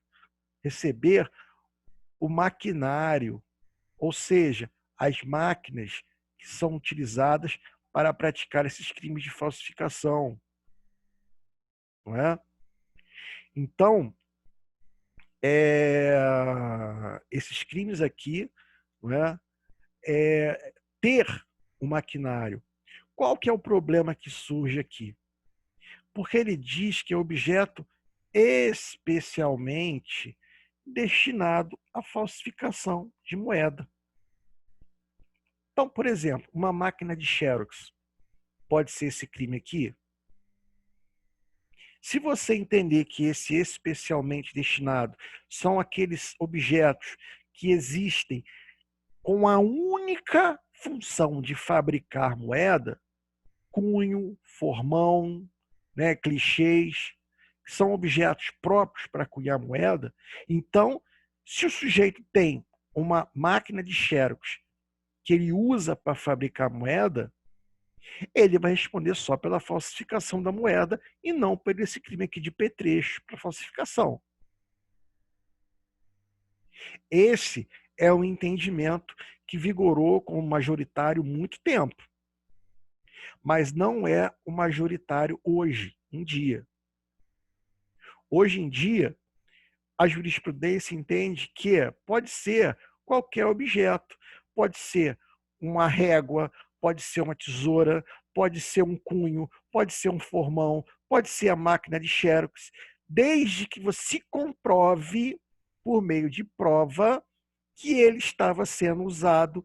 Speaker 1: receber o maquinário, ou seja, as máquinas que são utilizadas para praticar esses crimes de falsificação. Não é? Então, esses crimes aqui, não é? Ter o maquinário. Qual que é o problema que surge aqui? Porque ele diz que é objeto especialmente destinado à falsificação de moeda. Então, por exemplo, uma máquina de Xerox pode ser esse crime aqui? Se você entender que esse especialmente destinado são aqueles objetos que existem com a única função de fabricar moeda, cunho, formão, né, clichês, que são objetos próprios para cunhar moeda. Então, se o sujeito tem uma máquina de Xerox que ele usa para fabricar moeda, ele vai responder só pela falsificação da moeda e não por esse crime aqui de petrecho para falsificação. Esse é o entendimento que vigorou como majoritário muito tempo, mas não é o majoritário hoje em dia. Hoje em dia, a jurisprudência entende que pode ser qualquer objeto, pode ser uma régua, pode ser uma tesoura, pode ser um cunho, pode ser um formão, pode ser a máquina de Xerox, desde que você comprove, por meio de prova, que ele estava sendo usado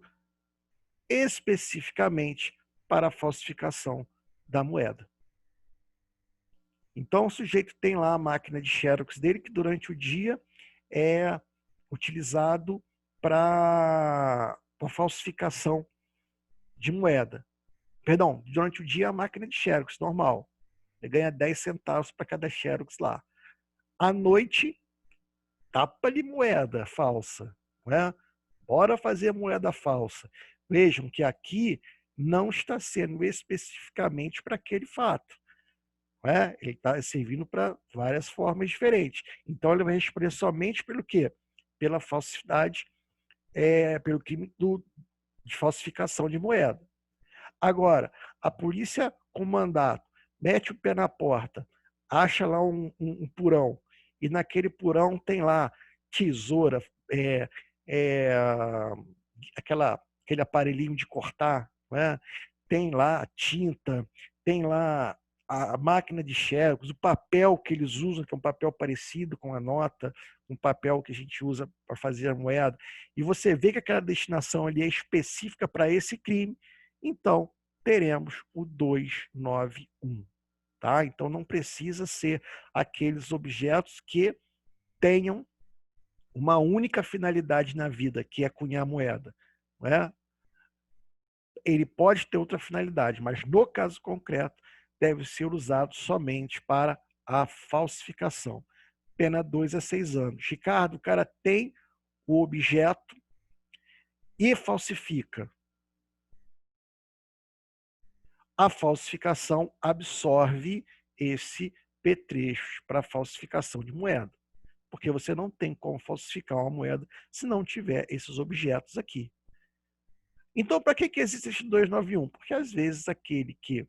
Speaker 1: especificamente para a falsificação da moeda. Então, o sujeito tem lá a máquina de Xerox dele, que durante o dia é utilizado para falsificação de moeda. Perdão, durante o dia a máquina de Xerox, normal. Ele ganha 10 centavos para cada Xerox lá. À noite, tapa-lhe moeda falsa. Não é? Bora fazer moeda falsa. Vejam que aqui não está sendo especificamente para aquele fato. Não é? Ele está servindo para várias formas diferentes. Então, ele vai responder somente pelo quê? Pela falsidade, pelo crime de falsificação de moeda. Agora, a polícia com mandato mete o pé na porta, acha lá um porão, e naquele porão tem lá tesoura, aquele aparelhinho de cortar, né? Tem lá tinta, tem lá a máquina de xerox, o papel que eles usam, que é um papel parecido com a nota, um papel que a gente usa para fazer a moeda, e você vê que aquela destinação ali é específica para esse crime, então teremos o 291. Tá? Então não precisa ser aqueles objetos que tenham uma única finalidade na vida, que é cunhar moeda. Não é? Ele pode ter outra finalidade, mas no caso concreto deve ser usado somente para a falsificação. Pena 2 a 6 anos. Ricardo, o cara tem o objeto e falsifica. A falsificação absorve esse petrecho para falsificação de moeda. Porque você não tem como falsificar uma moeda se não tiver esses objetos aqui. Então, para que existe esse 291? Porque às vezes aquele que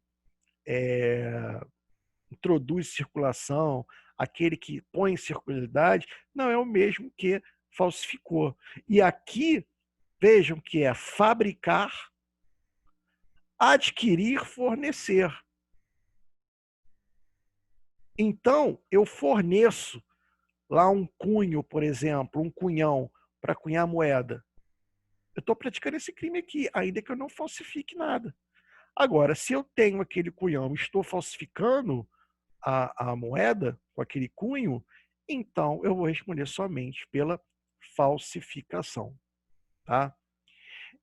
Speaker 1: introduz circulação, aquele que põe em circularidade, não é o mesmo que falsificou. E aqui, vejam que é fabricar, adquirir, fornecer. Então, eu forneço lá um cunho, por exemplo, um cunhão para cunhar moeda. Eu estou praticando esse crime aqui, ainda que eu não falsifique nada. Agora, se eu tenho aquele cunhão e estou falsificando a moeda com aquele cunho, então eu vou responder somente pela falsificação. Tá?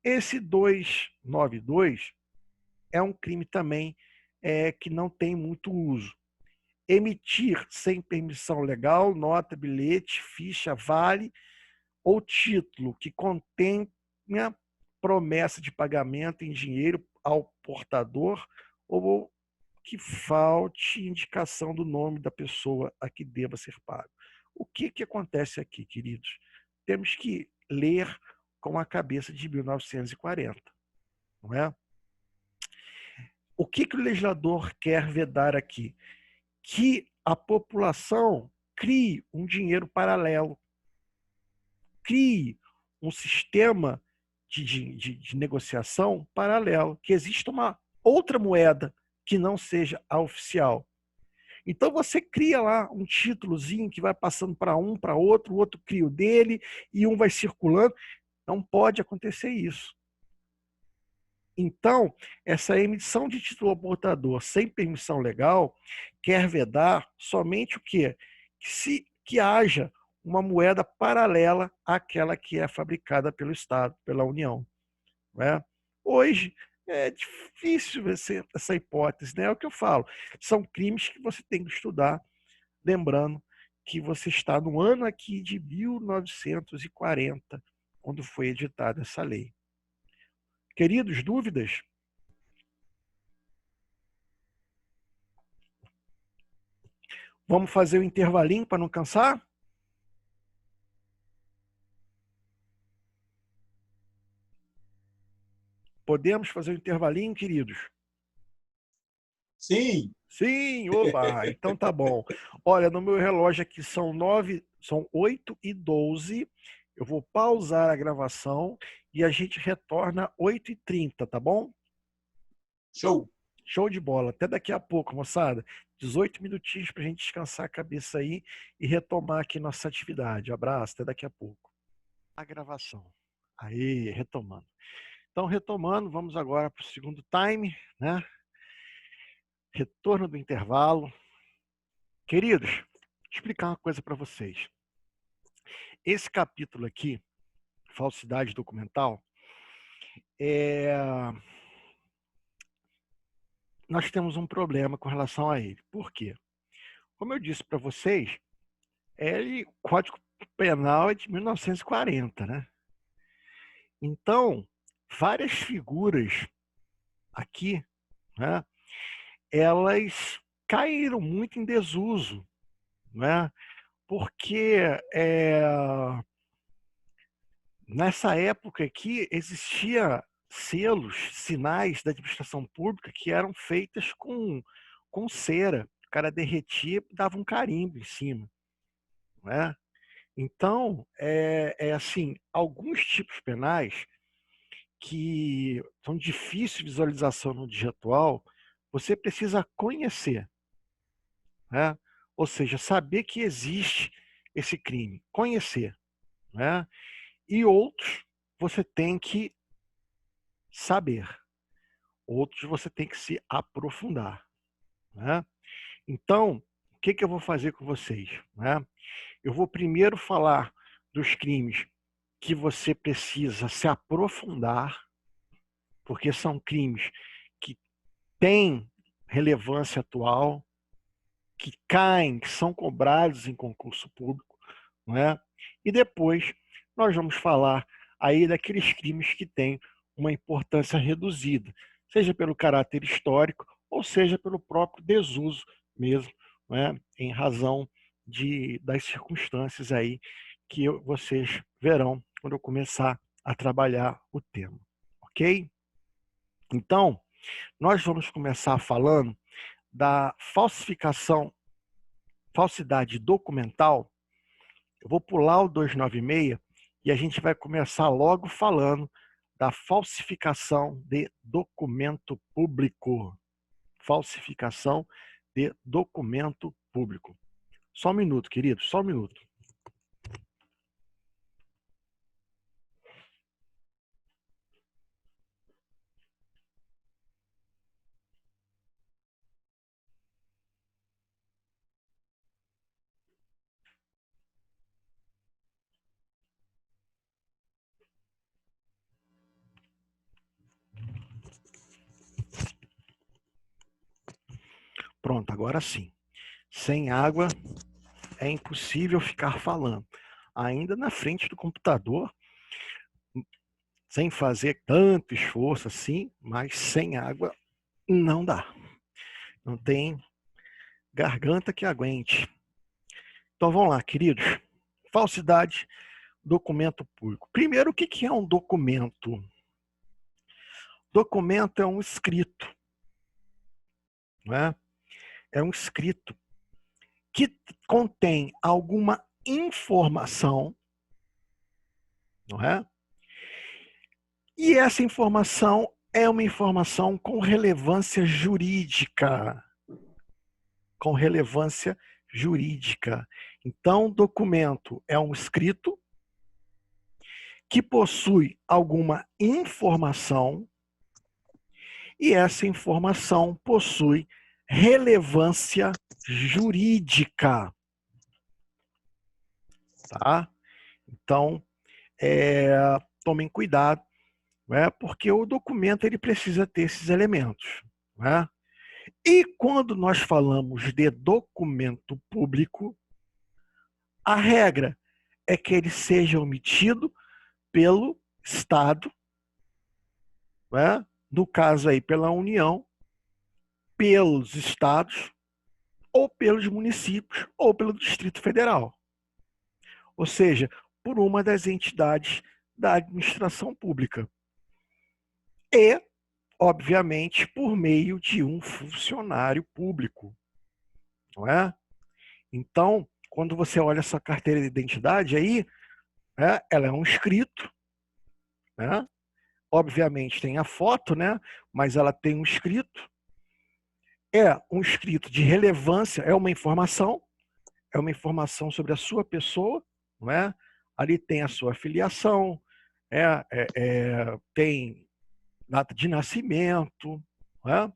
Speaker 1: Esse 292 é um crime também que não tem muito uso. Emitir sem permissão legal, nota, bilhete, ficha, vale ou título que contenha promessa de pagamento em dinheiro ao portador ou que falte indicação do nome da pessoa a que deva ser pago. O que acontece aqui, queridos? Temos que ler com a cabeça de 1940, não é? O que o legislador quer vedar aqui? Que a população crie um dinheiro paralelo, crie um sistema de negociação paralelo, que exista uma outra moeda que não seja a oficial. Então você cria lá um títulozinho que vai passando para um, para outro, o outro cria o dele e um vai circulando. Não pode acontecer isso. Então, essa emissão de título ao portador sem permissão legal quer vedar somente o quê? Que haja uma moeda paralela àquela que é fabricada pelo Estado, pela União. Né? Hoje, é difícil essa hipótese, né? É o que eu falo. São crimes que você tem que estudar, lembrando que você está no ano aqui de 1940, quando foi editada essa lei. Queridos, dúvidas? Vamos fazer o intervalinho para não cansar? Podemos fazer o intervalinho, queridos?
Speaker 4: Sim.
Speaker 1: Sim, oba, então tá bom. Olha, no meu relógio aqui são 8h12. Eu vou pausar a gravação e a gente retorna 8h30, tá bom?
Speaker 4: Show.
Speaker 1: Show de bola. Até daqui a pouco, moçada. 18 minutinhos para a gente descansar a cabeça aí e retomar aqui nossa atividade. Abraço, até daqui a pouco. A gravação. Aí, retomando. Então, retomando, vamos agora para o segundo time, né? Retorno do intervalo. Queridos, vou explicar uma coisa para vocês. Esse capítulo aqui, falsidade documental, nós temos um problema com relação a ele. Por quê? Como eu disse para vocês, o Código Penal é de 1940, né? Então, várias figuras aqui, né, elas caíram muito em desuso, né, porque nessa época aqui existia selos, sinais da administração pública que eram feitas com cera. O cara derretia e dava um carimbo em cima, né? Então, assim, alguns tipos penais que são difíceis de visualização no dia atual, você precisa conhecer, né? Ou seja, saber que existe esse crime, conhecer, né? E outros você tem que saber, outros você tem que se aprofundar, né? Então, o que que eu vou fazer com vocês, né? Eu vou primeiro falar dos crimes que você precisa se aprofundar, porque são crimes que têm relevância atual, que caem, que são cobrados em concurso público, não é? E depois nós vamos falar aí daqueles crimes que têm uma importância reduzida, seja pelo caráter histórico ou seja pelo próprio desuso mesmo, não é? Em razão das circunstâncias aí que vocês verão quando eu começar a trabalhar o tema, ok? Então, nós vamos começar falando da falsidade documental. Eu vou pular o 296 e a gente vai começar logo falando da falsificação de documento público. Falsificação de documento público. Só um minuto, querido, só um minuto. Pronto, agora sim. Sem água é impossível ficar falando. Ainda na frente do computador, sem fazer tanto esforço assim, mas sem água não dá. Não tem garganta que aguente. Então vamos lá, queridos. Falsidade, documento público. Primeiro, o que é um documento? Documento é um escrito, não é? É um escrito que contém alguma informação, não é? E essa informação é uma informação com relevância jurídica. Com relevância jurídica. Então, documento é um escrito que possui alguma informação e essa informação possui relevância jurídica. Tá? Então, tomem cuidado, né? Porque o documento ele precisa ter esses elementos. Né? E quando nós falamos de documento público, a regra é que ele seja omitido pelo Estado, né? No caso aí pela União, pelos estados, ou pelos municípios, ou pelo Distrito Federal. Ou seja, por uma das entidades da administração pública. E, obviamente, por meio de um funcionário público. Não é? Então, quando você olha essa carteira de identidade aí, né, ela é um escrito, né? Obviamente tem a foto, né? Mas ela tem um escrito. É um escrito de relevância, é uma informação sobre a sua pessoa, não é? Ali tem a sua filiação, tem data de nascimento, não é?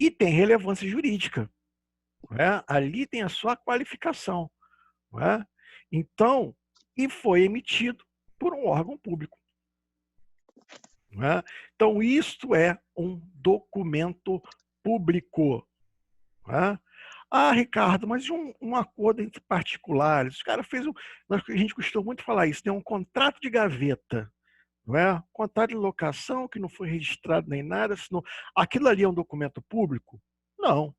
Speaker 1: E tem relevância jurídica, não é? Ali tem a sua qualificação, não é? Então, e foi emitido por um órgão público. Não é? Então, isto é um documento público. Não é? Ah, Ricardo, mas um acordo entre particulares. Os caras fez a gente costuma muito falar isso, tem um contrato de gaveta. não é? Contrato de locação que não foi registrado nem nada, senão aquilo ali é um documento público? Não,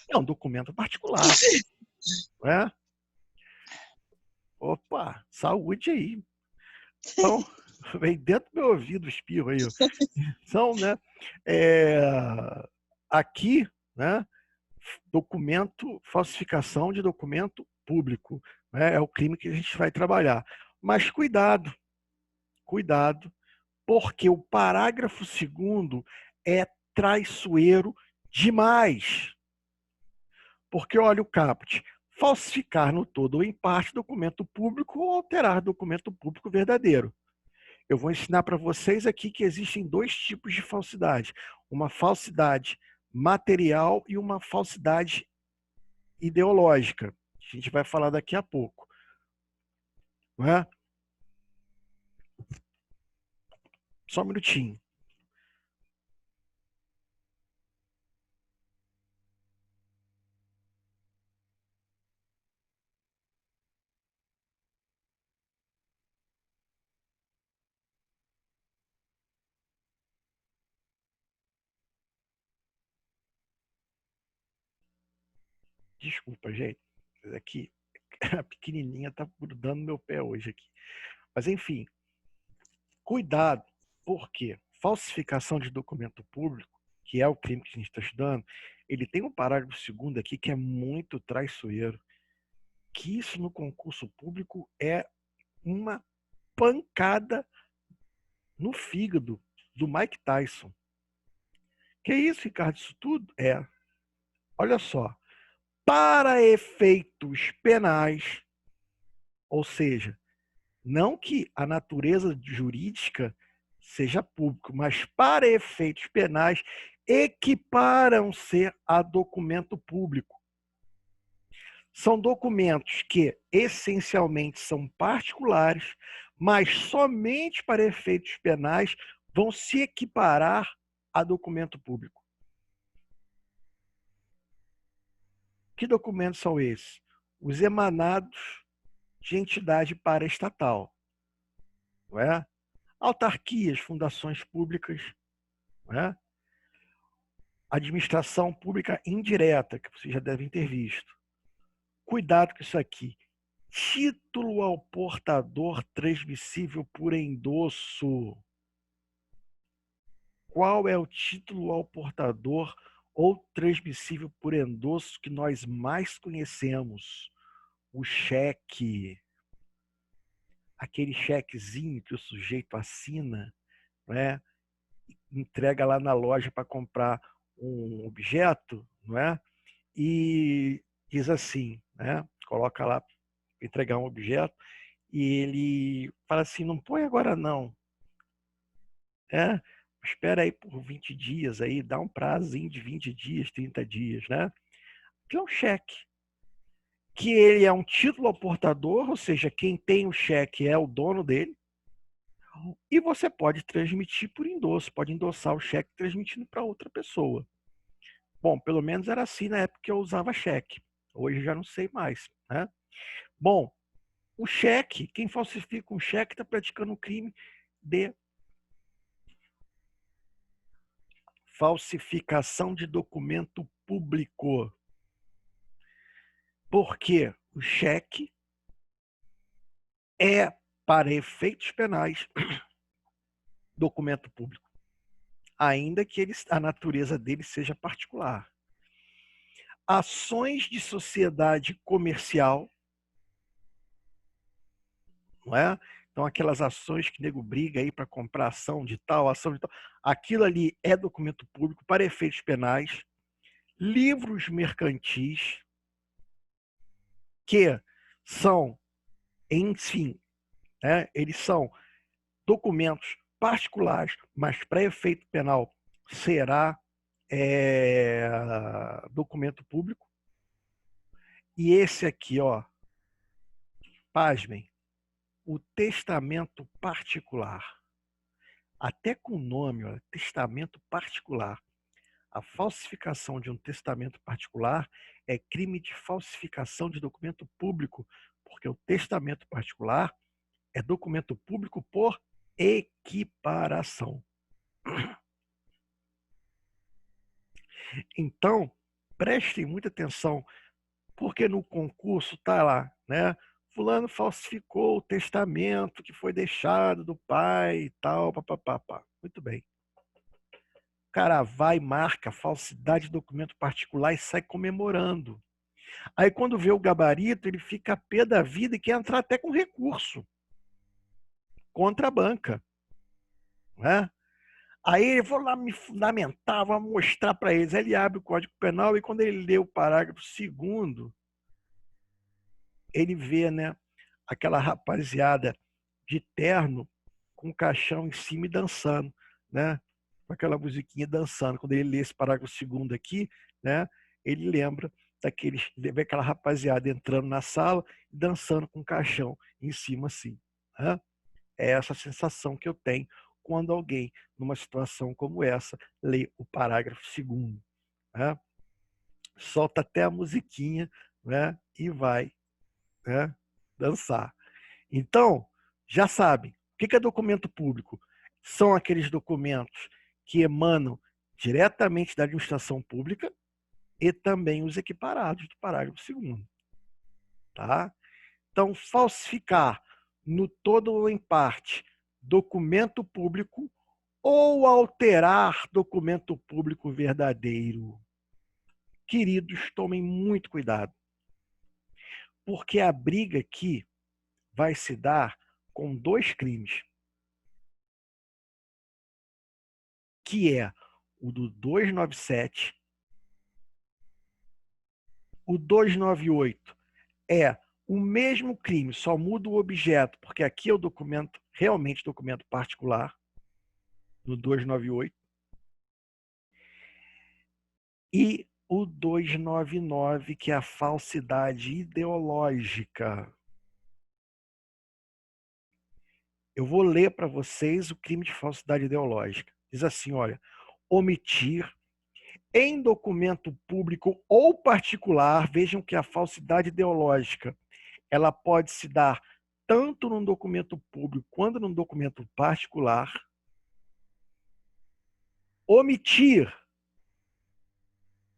Speaker 1: é um documento particular, não é? Opa, saúde aí. Então, vem dentro do meu ouvido o espirro aí. Então, né, aqui, né, falsificação de documento público, né, é o crime que a gente vai trabalhar. Mas cuidado, cuidado, porque o parágrafo 2º é traiçoeiro demais. Porque olha o caput: falsificar no todo ou em parte documento público ou alterar documento público verdadeiro. Eu vou ensinar para vocês aqui que existem 2 tipos de falsidade: uma falsidade material e uma falsidade ideológica. A gente vai falar daqui a pouco, não é? Só um minutinho. Desculpa, gente. Aqui, a pequenininha está grudando no meu pé hoje aqui. Mas, enfim, cuidado, porque falsificação de documento público, que é o crime que a gente está estudando, ele tem um parágrafo 2º aqui que é muito traiçoeiro. Que isso no concurso público é uma pancada no fígado do Mike Tyson. Que isso, Ricardo? Isso tudo? Olha só. Para efeitos penais, ou seja, não que a natureza jurídica seja público, mas para efeitos penais equiparam-se a documento público. São documentos que essencialmente são particulares, mas somente para efeitos penais vão se equiparar a documento público. Que documentos são esses? Os emanados de entidade paraestatal, não é? Autarquias, fundações públicas, não é? Administração pública indireta, que vocês já devem ter visto. Cuidado com isso aqui. Título ao portador transmissível por endosso. Qual é o título ao portador ou transmissível por endosso que nós mais conhecemos? O cheque. Aquele chequezinho que o sujeito assina, né? Entrega lá na loja para comprar um objeto, não é? E diz assim, né? Coloca lá para entregar um objeto e ele fala assim: não põe agora não, né? Espera aí por 20 dias aí, dá um prazinho de 20 dias, 30 dias, né? Que é um cheque. Que ele é um título ao portador, ou seja, quem tem o cheque é o dono dele. E você pode transmitir por endosso, pode endossar o cheque transmitindo para outra pessoa. Bom, pelo menos era assim na época que eu usava cheque. Hoje já não sei mais, né? Bom, o cheque, quem falsifica um cheque está praticando um crime de falsificação de documento público. Porque o cheque é, para efeitos penais, documento público, ainda que a natureza dele seja particular. Ações de sociedade comercial, não é? Então, aquelas ações que o nego briga aí para comprar ação de tal, aquilo ali é documento público para efeitos penais. Livros mercantis, que são, enfim, né, eles são documentos particulares, mas para efeito penal será documento público. E esse aqui, ó, pasmem, o testamento particular. Até com o nome, ó, testamento particular. A falsificação de um testamento particular é crime de falsificação de documento público, porque o testamento particular é documento público por equiparação. Então, prestem muita atenção, porque no concurso está lá, né? Fulano falsificou o testamento que foi deixado do pai e tal, papapá. Muito bem. O cara vai, marca falsidade de documento particular e sai comemorando. Aí quando vê o gabarito, ele fica a pé da vida e quer entrar até com recurso contra a banca, né? Aí eu vou lá me fundamentar, vou mostrar para eles. Aí ele abre o Código Penal e quando ele lê o parágrafo 2º, ele vê, né, aquela rapaziada de terno com o caixão em cima e dançando, né? Com aquela musiquinha dançando. Quando ele lê esse parágrafo 2º aqui, né, ele lembra daqueles, vê aquela rapaziada entrando na sala e dançando com o caixão em cima assim, né? É essa sensação que eu tenho quando alguém, numa situação como essa, lê o parágrafo 2º, né? Solta até a musiquinha, né? E vai, né, dançar. Então, já sabem, o que é documento público? São aqueles documentos que emanam diretamente da administração pública e também os equiparados do parágrafo 2º. Tá? Então, falsificar no todo ou em parte documento público ou alterar documento público verdadeiro. Queridos, tomem muito cuidado, porque a briga aqui vai se dar com 2 crimes, que é o do 297, o 298 é o mesmo crime, só muda o objeto, porque aqui é o documento, realmente documento particular, no 298, e o 299, que é a falsidade ideológica. Eu vou ler para vocês o crime de falsidade ideológica. Diz assim, olha, omitir em documento público ou particular, vejam que a falsidade ideológica, ela pode se dar tanto num documento público quanto num documento particular. Omitir,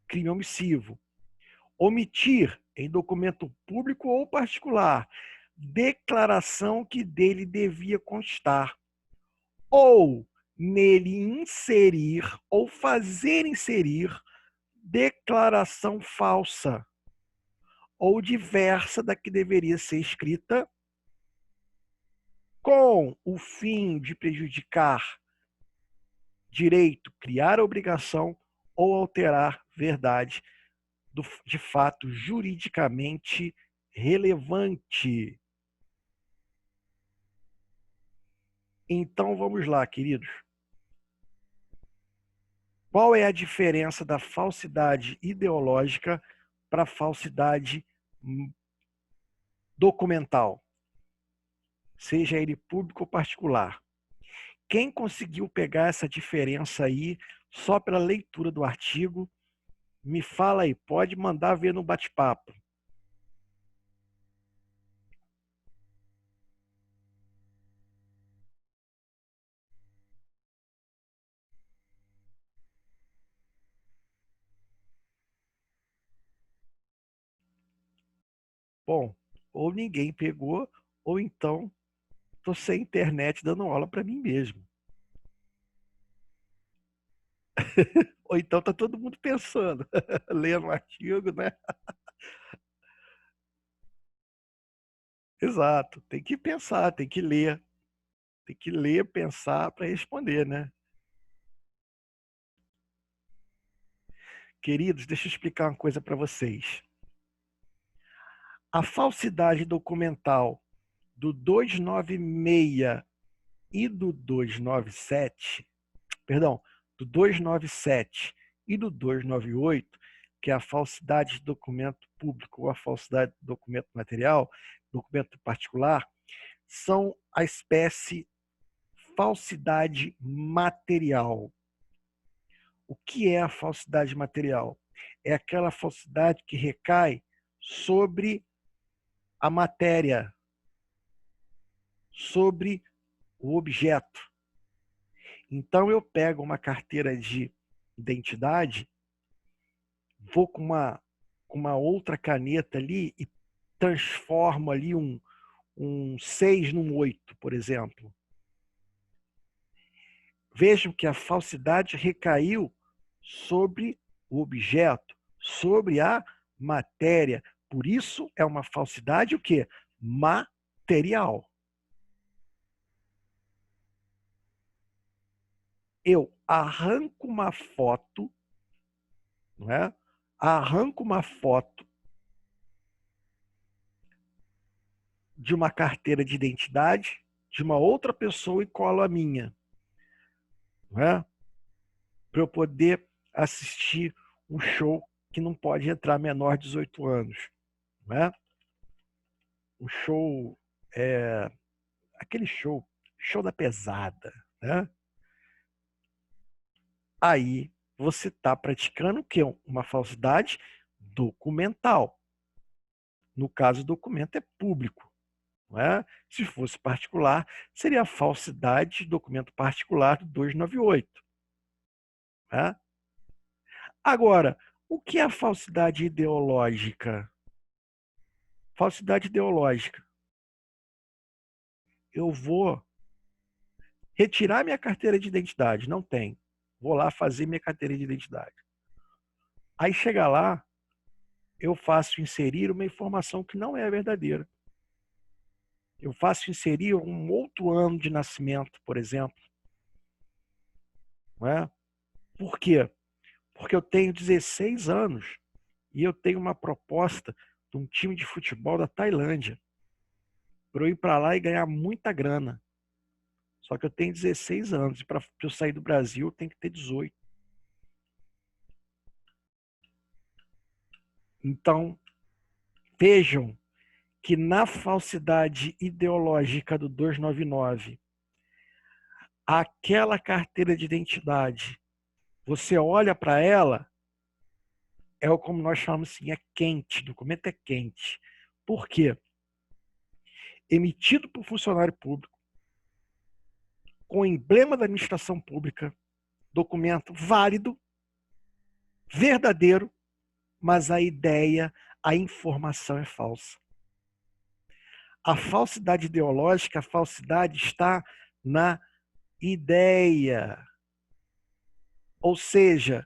Speaker 1: crime omissivo. Omitir em documento público ou particular declaração que dele devia constar, ou nele inserir ou fazer inserir declaração falsa ou diversa da que deveria ser escrita, com o fim de prejudicar direito, criar obrigação ou alterar verdade de fato juridicamente relevante. Então vamos lá, queridos. Qual é a diferença da falsidade ideológica para a falsidade documental? Seja ele público ou particular. Quem conseguiu pegar essa diferença aí só pela leitura do artigo, me fala aí, pode mandar ver no bate-papo. Bom, ou ninguém pegou, ou então estou sem internet dando aula para mim mesmo. Ou então está todo mundo pensando, lendo o artigo, né? Exato, tem que pensar, tem que ler. Tem que ler, pensar para responder, né? Queridos, deixa eu explicar uma coisa para vocês. A falsidade documental do 296 e do 297, perdão, do 297 e do 298, que é a falsidade de documento público ou a falsidade de documento material, documento particular, são a espécie falsidade material. O que é a falsidade material? É aquela falsidade que recai sobre a matéria, sobre o objeto. Então, eu pego uma carteira de identidade, vou com uma outra caneta ali e transformo ali um 6 num 8, por exemplo. Vejam que a falsidade recaiu sobre o objeto, sobre a matéria. Por isso, é uma falsidade o quê? Material. Eu arranco uma foto, não é? Arranco uma foto de uma carteira de identidade de uma outra pessoa e colo a minha, não é? Para eu poder assistir um show que não pode entrar menor de 18 anos, não é? Um show, aquele show da pesada, né? Aí você está praticando o quê? Uma falsidade documental. No caso, o documento é público, não é? Se fosse particular, seria a falsidade de documento particular do 298. Né? Agora, o que é a falsidade ideológica? Falsidade ideológica. Eu vou retirar minha carteira de identidade, não tem. Vou lá fazer minha carteira de identidade. Aí chega lá, eu faço inserir uma informação que não é verdadeira. Eu faço inserir um outro ano de nascimento, por exemplo. Não é? Por quê? Porque eu tenho 16 anos e eu tenho uma proposta de um time de futebol da Tailândia para eu ir para lá e ganhar muita grana. Só que eu tenho 16 anos e para eu sair do Brasil eu tenho que ter 18. Então, vejam que na falsidade ideológica do 299, aquela carteira de identidade, você olha para ela, como nós chamamos assim, é quente, o documento é quente. Por quê? Emitido por funcionário público, com emblema da administração pública, documento válido, verdadeiro, mas a ideia, a informação é falsa. A falsidade ideológica, a falsidade está na ideia, ou seja,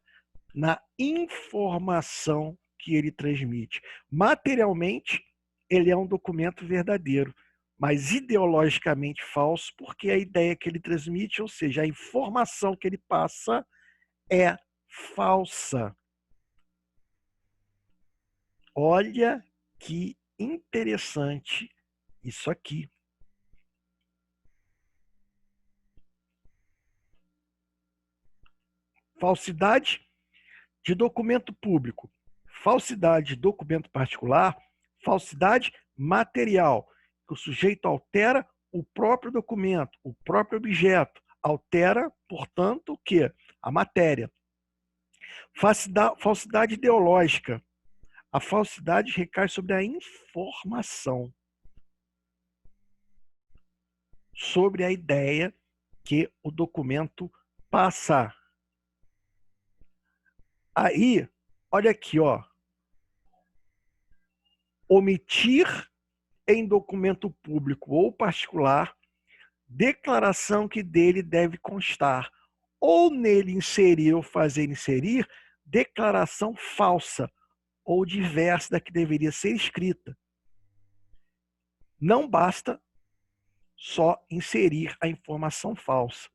Speaker 1: na informação que ele transmite. Materialmente, ele é um documento verdadeiro, mas ideologicamente falso, porque a ideia que ele transmite, ou seja, a informação que ele passa, é falsa. Olha que interessante isso aqui. Falsidade de documento público, falsidade de documento particular, falsidade material, que o sujeito altera o próprio documento, o próprio objeto, altera, portanto, o quê? A matéria. Falsidade ideológica. A falsidade recai sobre a informação, sobre a ideia que o documento passa. Aí, olha aqui, ó. Omitir em documento público ou particular declaração que dele deve constar, ou nele inserir ou fazer inserir declaração falsa ou diversa da que deveria ser escrita. Não basta só inserir a informação falsa.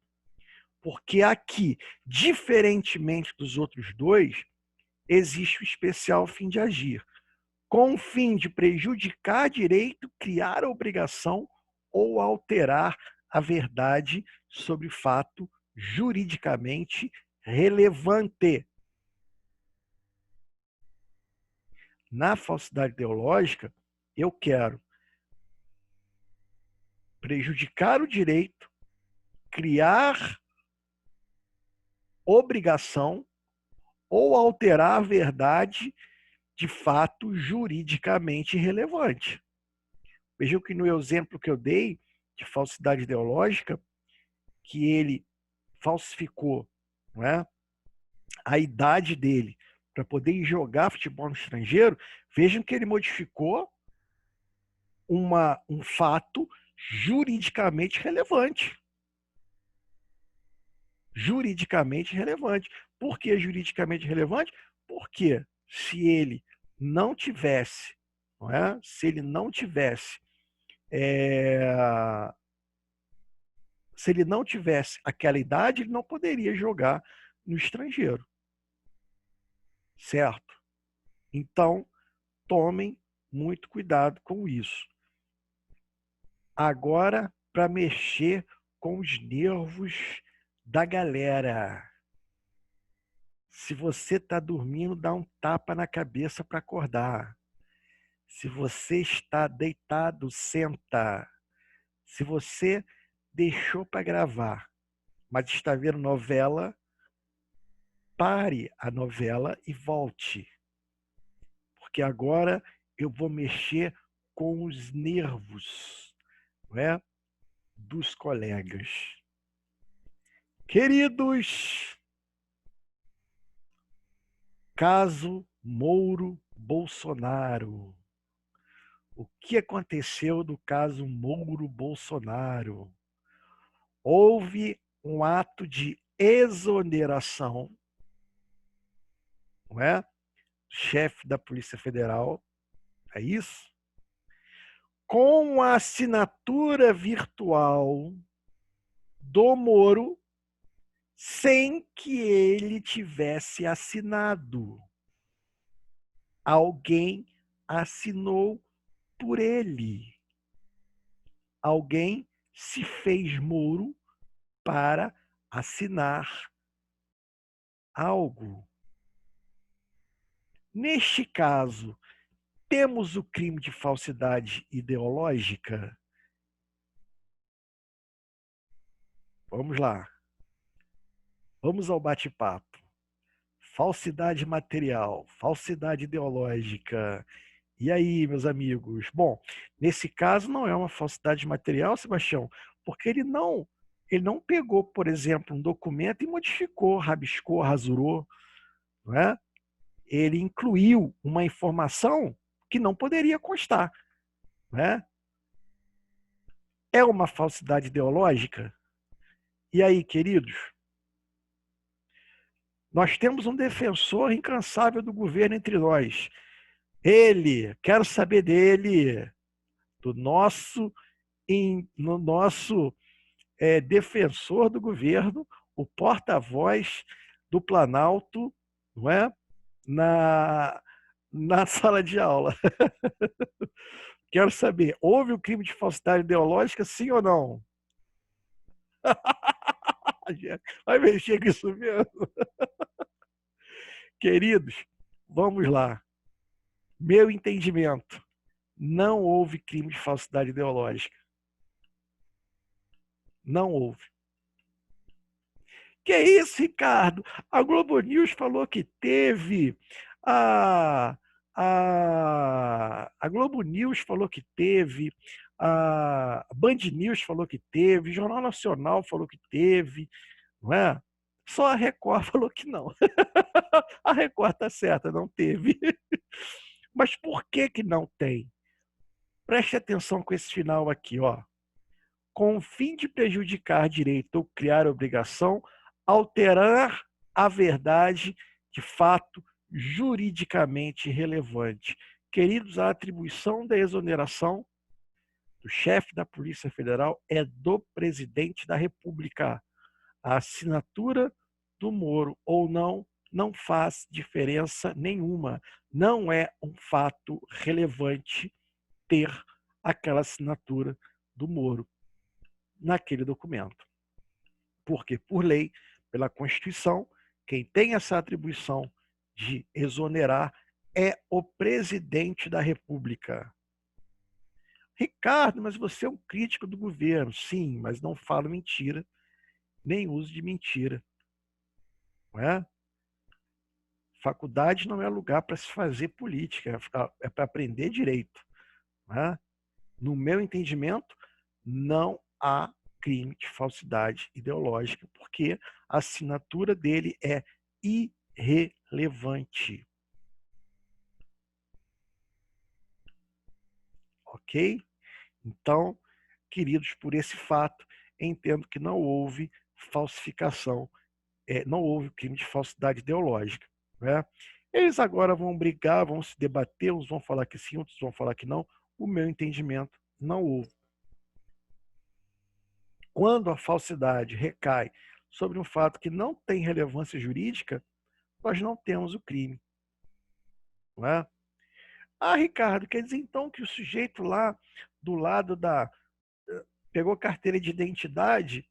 Speaker 1: Porque aqui, diferentemente dos outros dois, existe o especial fim de agir, com o fim de prejudicar direito, criar a obrigação ou alterar a verdade sobre fato juridicamente relevante. Na falsidade ideológica, eu quero prejudicar o direito, criar obrigação ou alterar a verdade de fato juridicamente relevante. Vejam que no exemplo que eu dei de falsidade ideológica, que ele falsificou, não é, a idade dele para poder ir jogar futebol no estrangeiro, vejam que ele modificou um fato juridicamente relevante. Juridicamente relevante. Por que juridicamente relevante? Porque se ele não tivesse, não é? Se ele não tivesse, se ele não tivesse aquela idade, ele não poderia jogar no estrangeiro. Certo? Então, tomem muito cuidado com isso. Agora, para mexer com os nervos da galera. Se você está dormindo, dá um tapa na cabeça para acordar. Se você está deitado, senta. Se você deixou para gravar, mas está vendo novela, pare a novela e volte. Porque agora eu vou mexer com os nervos, não é, dos colegas. Queridos, caso Moro-Bolsonaro. O que aconteceu do caso Moro-Bolsonaro? Houve um ato de exoneração, não é? Chefe da Polícia Federal, é isso? Com a assinatura virtual do Moro, sem que ele tivesse assinado. Alguém assinou por ele. Alguém se fez Moro para assinar algo. Neste caso, temos o crime de falsidade ideológica? Vamos lá. Vamos ao bate-papo. Falsidade material, falsidade ideológica. E aí, meus amigos? Bom, nesse caso não é uma falsidade material, Sebastião, porque ele não pegou, por exemplo, um documento e modificou, rabiscou, rasurou, não é? Ele incluiu uma informação que não poderia constar, não é? É uma falsidade ideológica? E aí, queridos? Nós temos um defensor incansável do governo entre nós. Ele, quero saber dele, no nosso defensor do governo, o porta-voz do Planalto, não é? Na sala de aula. Quero saber, houve o crime de falsidade ideológica, sim ou não? Vai mexer com isso mesmo? Queridos, vamos lá. Meu entendimento, não houve crime de falsidade ideológica. Não houve. Que isso, Ricardo? A Globo News falou que teve. A Globo News falou que teve. A Band News falou que teve. O Jornal Nacional falou que teve. Não é? Só a Record falou que não. A Record está certa, não teve. Mas por que que não tem? Preste atenção com esse final aqui, ó. Com o fim de prejudicar direito ou criar obrigação, alterar a verdade de fato juridicamente relevante. Queridos, a atribuição da exoneração do chefe da Polícia Federal é do presidente da República. A assinatura do Moro ou não faz diferença nenhuma. Não é um fato relevante ter aquela assinatura do Moro naquele documento. Porque, por lei, pela Constituição, quem tem essa atribuição de exonerar é o presidente da República. Ricardo, mas você é um crítico do governo. Sim, mas não falo mentira, nem uso de mentira. Não é? Faculdade não é lugar para se fazer política, é para aprender direito. Não é? No meu entendimento, não há crime de falsidade ideológica, porque a assinatura dele é irrelevante. Ok? Então, queridos, por esse fato, entendo que não houve falsificação, não houve crime de falsidade ideológica. Né? Eles agora vão brigar, vão se debater, uns vão falar que sim, outros vão falar que não. O meu entendimento, não houve. Quando a falsidade recai sobre um fato que não tem relevância jurídica, nós não temos o crime. Não é? Ah, Ricardo, quer dizer então que o sujeito lá do lado pegou carteira de identidade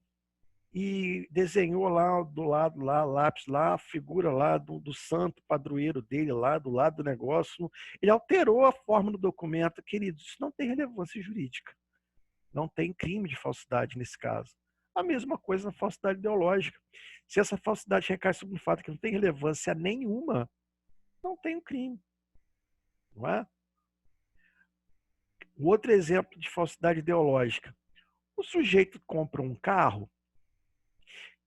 Speaker 1: e desenhou lá do lado, lá, lápis lá, a figura lá do santo padroeiro dele lá, do lado do negócio. Ele alterou a forma do documento. Queridos, isso não tem relevância jurídica. Não tem crime de falsidade nesse caso. A mesma coisa na falsidade ideológica. Se essa falsidade recai sobre um fato que não tem relevância nenhuma, não tem um crime. Não é? Um outro exemplo de falsidade ideológica. O sujeito compra um carro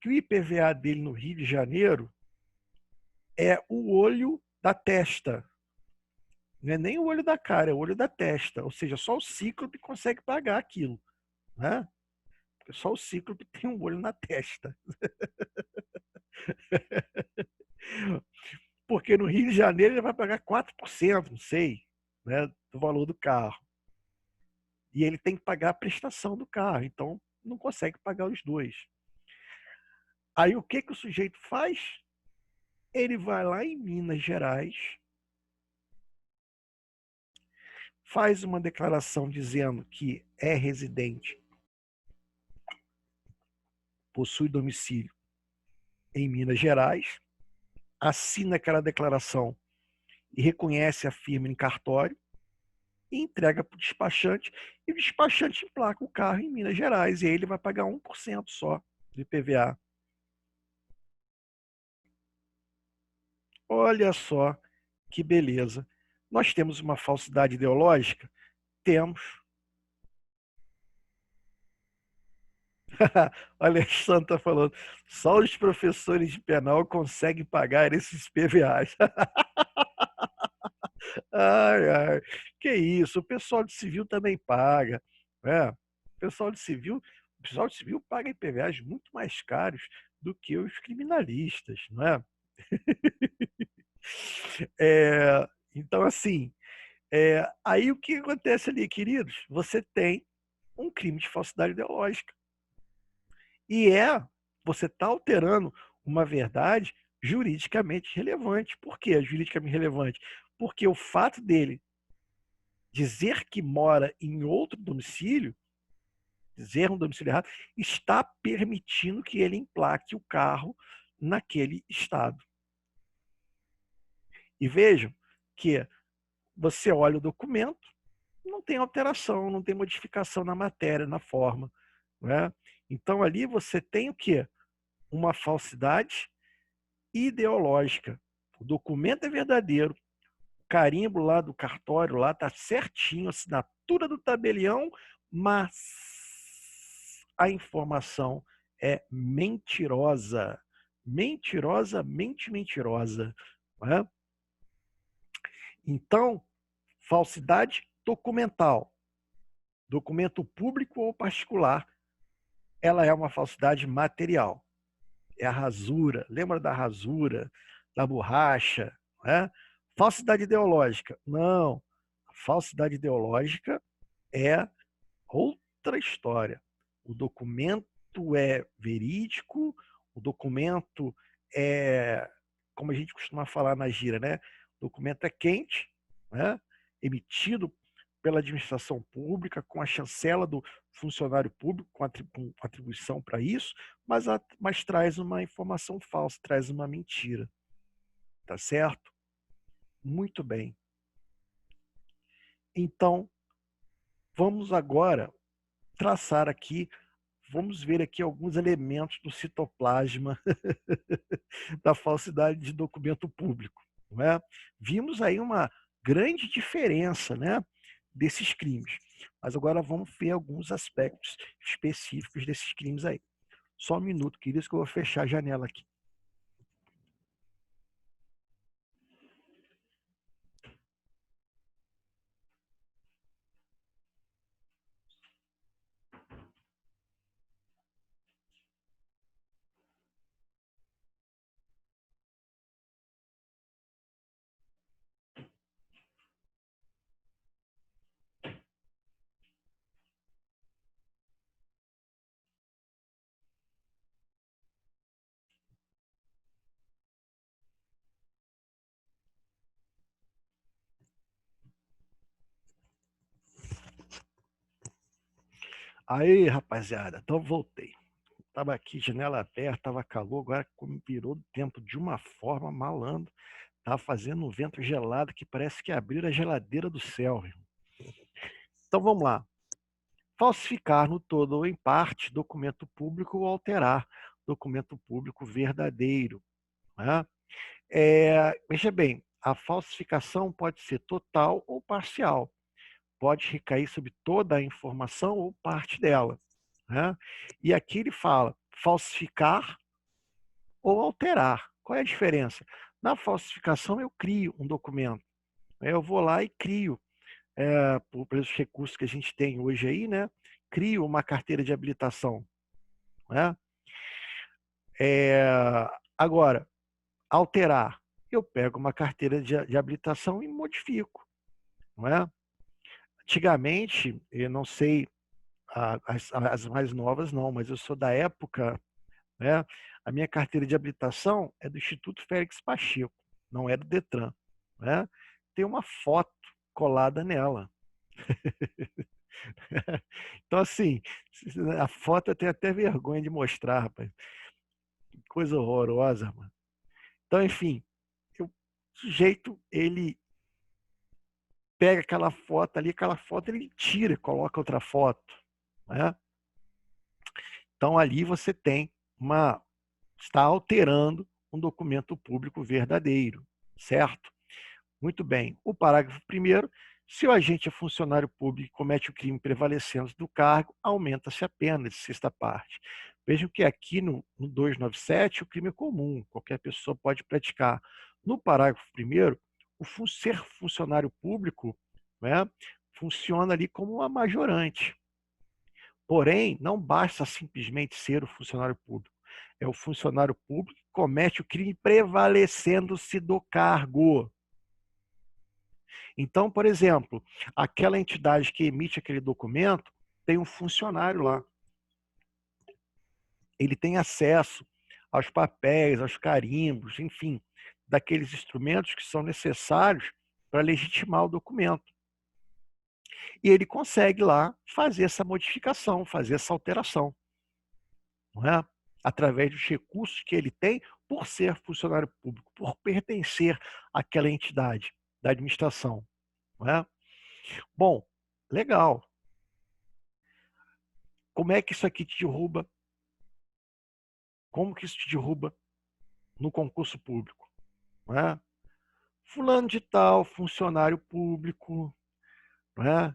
Speaker 1: que o IPVA dele no Rio de Janeiro é o olho da testa. Não é nem o olho da cara, é o olho da testa. Ou seja, só o Cíclope consegue pagar aquilo. Né? Só o Cíclope tem um olho na testa. Porque no Rio de Janeiro ele vai pagar 4%, não sei, né, do valor do carro. E ele tem que pagar a prestação do carro, então não consegue pagar os dois. Aí o que o sujeito faz? Ele vai lá em Minas Gerais, faz uma declaração dizendo que é residente, possui domicílio em Minas Gerais, assina aquela declaração e reconhece a firma em cartório e entrega para o despachante, e o despachante emplaca o carro em Minas Gerais, e aí ele vai pagar 1% só do IPVA. Olha só que beleza. Nós temos uma falsidade ideológica? Temos. Olha, a Santa está falando, só os professores de penal conseguem pagar esses PVAs. Ai, ai, que isso, o pessoal de civil também paga. Né? O pessoal de civil paga IPVAs muito mais caros do que os criminalistas, não é? Então, assim, aí o que acontece ali, queridos? Você tem um crime de falsidade ideológica. E você está alterando uma verdade juridicamente relevante. Por que juridicamente relevante? Porque o fato dele dizer que mora em outro domicílio, dizer um domicílio errado, está permitindo que ele emplaque o carro naquele estado. E vejam que você olha o documento, não tem alteração, não tem modificação na matéria, na forma. Né? Então ali você tem o quê? Uma falsidade ideológica. O documento é verdadeiro, o carimbo lá do cartório lá está certinho, assinatura do tabelião, mas a informação é mentirosa. Mentirosamente mentirosa. Né? Então, falsidade documental, documento público ou particular, ela é uma falsidade material. É a rasura. Lembra da rasura, da borracha? Né? Falsidade ideológica. Não. A falsidade ideológica é outra história. O documento é verídico, o documento é, como a gente costuma falar na gíria, né? O documento é quente, né? Emitido pela administração pública, com a chancela do funcionário público, com atribuição para isso, mas traz uma informação falsa, traz uma mentira. Tá certo? Muito bem. Então, vamos agora traçar aqui, vamos ver aqui alguns elementos do citoplasma da falsidade de documento público. Não é? Vimos aí uma grande diferença, né, desses crimes. Mas agora vamos ver alguns aspectos específicos desses crimes aí. Só um minuto, queridos, que eu vou fechar a janela aqui. Aí, rapaziada, então voltei. Tava aqui, janela aberta, tava calor, agora virou o tempo de uma forma malandro. Tava fazendo um vento gelado que parece que abriu a geladeira do céu. Então vamos lá. Falsificar no todo ou em parte documento público ou alterar documento público verdadeiro. Né? Veja bem, a falsificação pode ser total ou parcial. Pode recair sobre toda a informação ou parte dela. Né? E aqui ele fala falsificar ou alterar. Qual é a diferença? Na falsificação eu crio um documento. Eu vou lá e crio, pelos recursos que a gente tem hoje aí, né? Crio uma carteira de habilitação. Né? Agora, alterar. Eu pego uma carteira de habilitação e modifico. Não é? Antigamente, eu não sei, as mais novas não, mas eu sou da época, né? A minha carteira de habilitação é do Instituto Félix Pacheco, não é do Detran. Né? Tem uma foto colada nela. Então, assim, a foto eu tenho até vergonha de mostrar, rapaz. Que coisa horrorosa, mano. Então, enfim, o sujeito, ele pega aquela foto ali, aquela foto ele tira, coloca outra foto. Né? Então, ali você tem está alterando um documento público verdadeiro, certo? Muito bem. O parágrafo 1º, se o agente é funcionário público e comete o crime prevalecendo do cargo, aumenta-se a pena de sexta parte. Vejam que aqui no 297 o crime é comum, qualquer pessoa pode praticar. No parágrafo 1º, ser funcionário público, né, funciona ali como uma majorante. Porém, não basta simplesmente ser o funcionário público. É o funcionário público que comete o crime prevalecendo-se do cargo. Então, por exemplo, aquela entidade que emite aquele documento tem um funcionário lá. Ele tem acesso aos papéis, aos carimbos, enfim, daqueles instrumentos que são necessários para legitimar o documento. E ele consegue lá fazer essa modificação, fazer essa alteração. Não é? Através dos recursos que ele tem por ser funcionário público, por pertencer àquela entidade da administração. Não é? Bom, legal. Como é que isso aqui te derruba? Como que isso te derruba no concurso público? Não é? Fulano de tal, funcionário público, não é?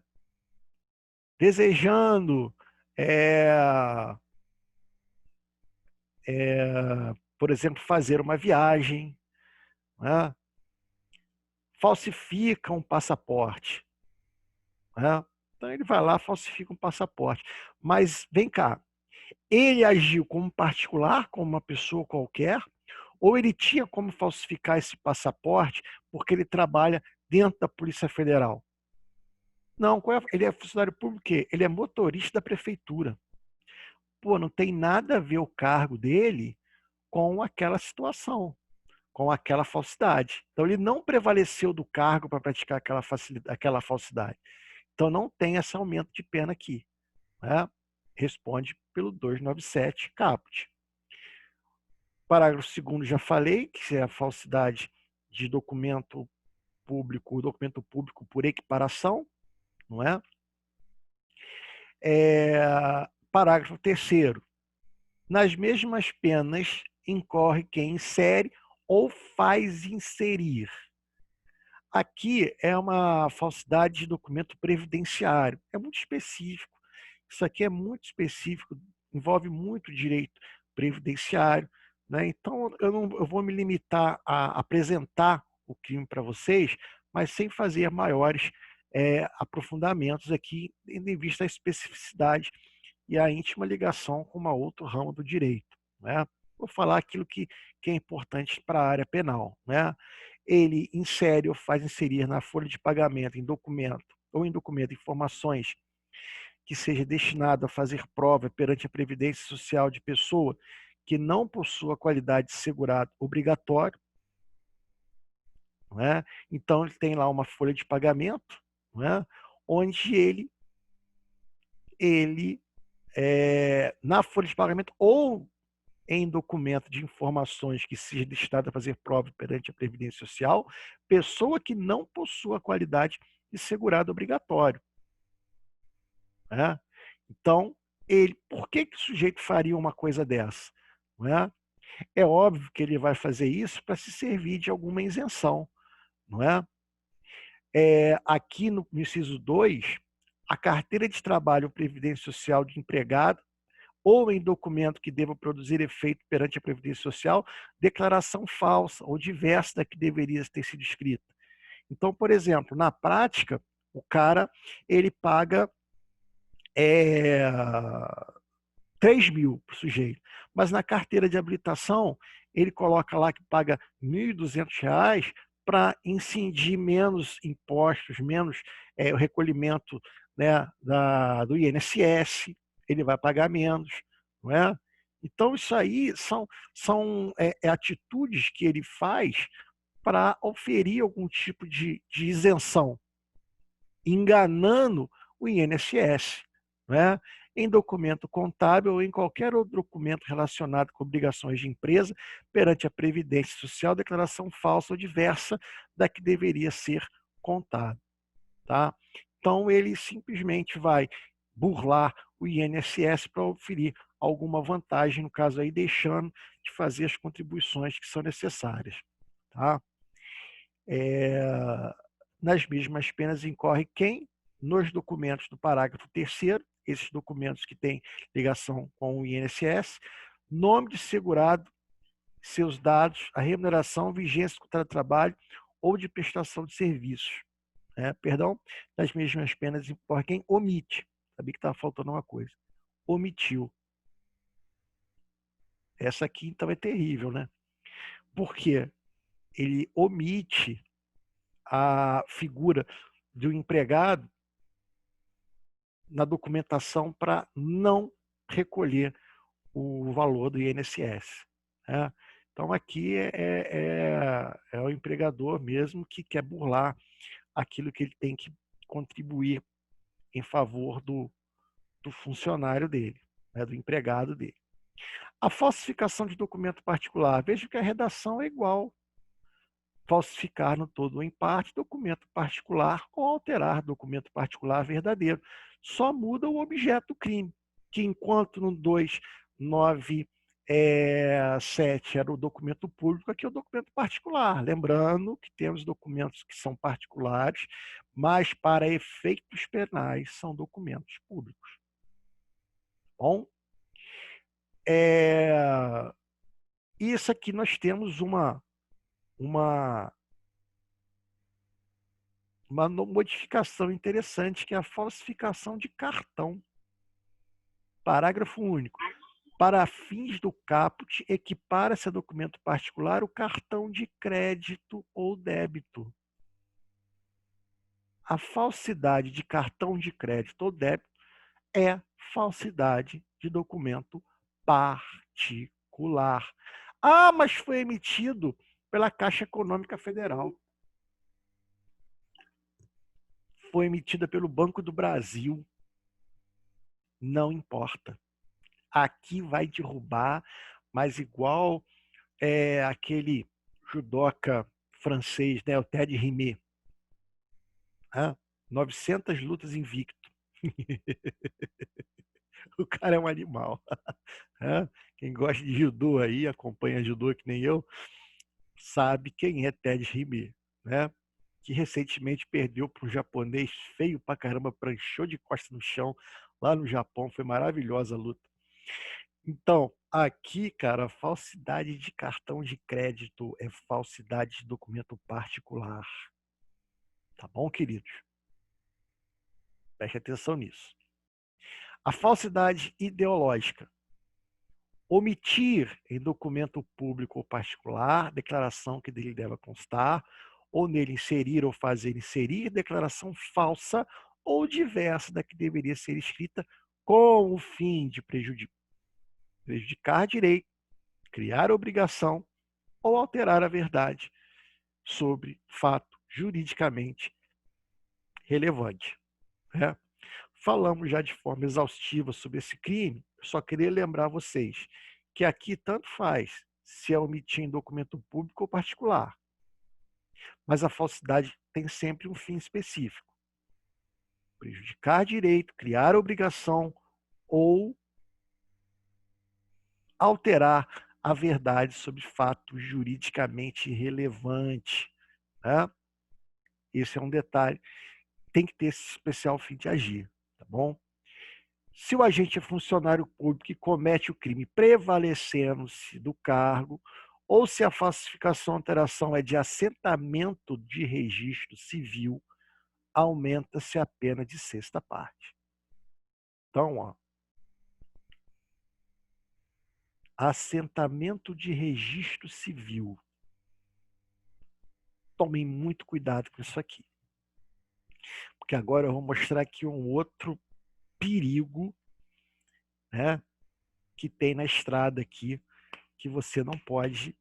Speaker 1: Desejando, por exemplo, fazer uma viagem, não é? Falsifica um passaporte. Né? Então ele vai lá, falsifica um passaporte. Mas vem cá, ele agiu como particular, como uma pessoa qualquer, ou ele tinha como falsificar esse passaporte porque ele trabalha dentro da Polícia Federal? Não, ele é funcionário público, o quê? Ele é motorista da prefeitura. Pô, não tem nada a ver o cargo dele com aquela situação, com aquela falsidade. Então ele não prevaleceu do cargo para praticar aquela falsidade. Então não tem esse aumento de pena aqui. Né? Responde pelo 297 caput. Parágrafo 2º já falei, que é a falsidade de documento público por equiparação, não é? Parágrafo 3º. Nas mesmas penas incorre quem insere ou faz inserir. aqui é uma falsidade de documento previdenciário. É muito específico. Isso aqui é muito específico, envolve muito direito previdenciário, né? Então, eu vou me limitar a apresentar o crime para vocês, mas sem fazer maiores aprofundamentos aqui, tendo em vista a especificidade e a íntima ligação com uma outro ramo do direito, né? Vou falar aquilo que é importante para a área penal, né? Ele insere ou faz inserir na folha de pagamento em documento ou em documento informações que seja destinado a fazer prova perante a Previdência Social de pessoa que não possua qualidade de segurado obrigatório, não é? Então, ele tem lá uma folha de pagamento, não é? Onde ele na folha de pagamento ou em documento de informações que seja destinado a fazer prova perante a Previdência Social, pessoa que não possua qualidade de segurado obrigatório. Né? Então, por que o sujeito faria uma coisa dessa? Não é? É óbvio que ele vai fazer isso para se servir de alguma isenção. Não é? Aqui no inciso 2, a carteira de trabalho ou previdência social de empregado ou em documento que deva produzir efeito perante a Previdência Social, declaração falsa ou diversa da que deveria ter sido escrita. Então, por exemplo, na prática, o cara ele paga 3 mil para o sujeito, mas na carteira de habilitação ele coloca lá que paga R$ 1.200 para incidir menos impostos, menos o recolhimento, né, do INSS, ele vai pagar menos, não é? Então, isso aí são atitudes que ele faz para oferir algum tipo de isenção, enganando o INSS, não é? Em documento contábil ou em qualquer outro documento relacionado com obrigações de empresa perante a Previdência Social, declaração falsa ou diversa da que deveria ser contada. Tá? Então, ele simplesmente vai burlar o INSS para oferir alguma vantagem, no caso aí, deixando de fazer as contribuições que são necessárias. Tá? Nas mesmas penas incorre quem, nos documentos do parágrafo 3º, esses documentos que têm ligação com o INSS, nome de segurado, seus dados, a remuneração, vigência do contrato de trabalho ou de prestação de serviços. Das mesmas penas incorre quem omite. Sabia que estava faltando uma coisa. Omitiu. Essa aqui, então, é terrível, né? Porque ele omite a figura do empregado na documentação para não recolher o valor do INSS. Né? Então, aqui é o empregador mesmo que quer burlar aquilo que ele tem que contribuir em favor do funcionário dele, né, do empregado dele. A falsificação de documento particular. Veja que a redação é igual. Falsificar no todo ou em parte documento particular ou alterar documento particular verdadeiro. Só muda o objeto do crime, que enquanto no 297 era o documento público, aqui é o documento particular. Lembrando que temos documentos que são particulares, mas para efeitos penais são documentos públicos. Bom, isso aqui nós temos uma modificação interessante, que é a falsificação de cartão. Parágrafo único. Para fins do caput, equipara-se a documento particular o cartão de crédito ou débito. A falsidade de cartão de crédito ou débito é falsidade de documento particular. Ah, mas foi emitido pela Caixa Econômica Federal. Foi emitida pelo Banco do Brasil. Não importa. Aqui vai derrubar, mas igual aquele judoca francês, né, o Ted Rimet. 900 lutas invicto. O cara é um animal. Quem gosta de judô aí, acompanha judô que nem eu, sabe quem é Ted Rimet, né? que recentemente perdeu para um japonês feio pra caramba, pranchou de costa no chão lá no Japão. Foi maravilhosa a luta. Então, aqui, cara, falsidade de cartão de crédito é falsidade de documento particular. Tá bom, queridos? Preste atenção nisso. A falsidade ideológica. Omitir em documento público ou particular declaração que dele deva constar, ou nele inserir ou fazer inserir declaração falsa ou diversa da que deveria ser escrita com o fim de prejudicar direito, criar obrigação ou alterar a verdade sobre fato juridicamente relevante. Né? Falamos já de forma exaustiva sobre esse crime. Eu só queria lembrar vocês que aqui tanto faz se é omitir em documento público ou particular. Mas a falsidade tem sempre um fim específico. Prejudicar direito, criar obrigação ou alterar a verdade sobre fato juridicamente relevante. Né? Esse é um detalhe. Tem que ter esse especial fim de agir. Tá bom? Se o agente é funcionário público e comete o crime prevalecendo-se do cargo, ou se a falsificação ou alteração é de assentamento de registro civil, aumenta-se a pena de sexta parte. Então, ó, assentamento de registro civil. Tomem muito cuidado com isso aqui. Porque agora eu vou mostrar aqui um outro perigo, né, que tem na estrada aqui, que você não pode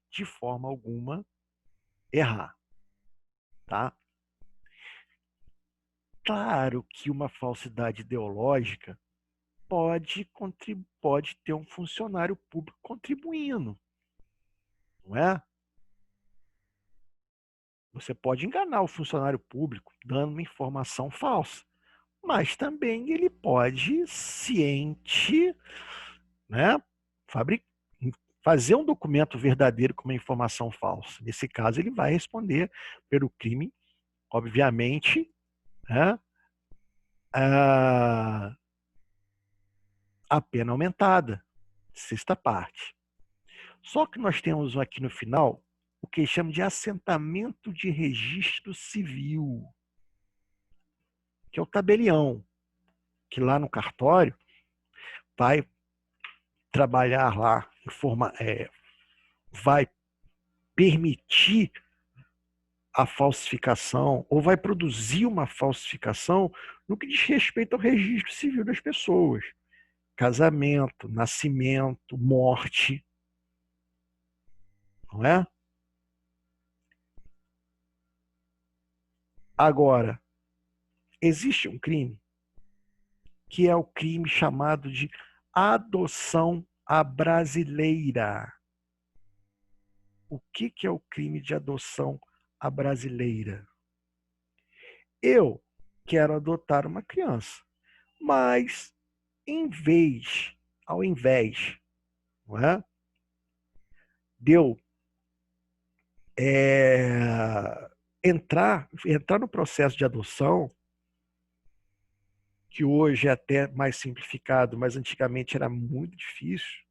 Speaker 1: de forma alguma errar, tá? Claro que uma falsidade ideológica pode ter um funcionário público contribuindo, não é? Você pode enganar o funcionário público dando uma informação falsa, mas também ele pode né, fazer um documento verdadeiro com uma informação falsa. Nesse caso, ele vai responder pelo crime, obviamente, né, a pena aumentada, sexta parte. Só que nós temos aqui no final o que chama de assentamento de registro civil, que é o tabelião, que lá no cartório vai trabalhar lá, vai permitir a falsificação ou vai produzir uma falsificação no que diz respeito ao registro civil das pessoas. Casamento, nascimento, morte. Não é? Agora, existe um crime que é o crime chamado de adoção à brasileira. O que é o crime de adoção à brasileira? Eu quero adotar uma criança, mas ao invés, não é? De eu entrar no processo de adoção, que hoje é até mais simplificado, mas antigamente era muito difícil,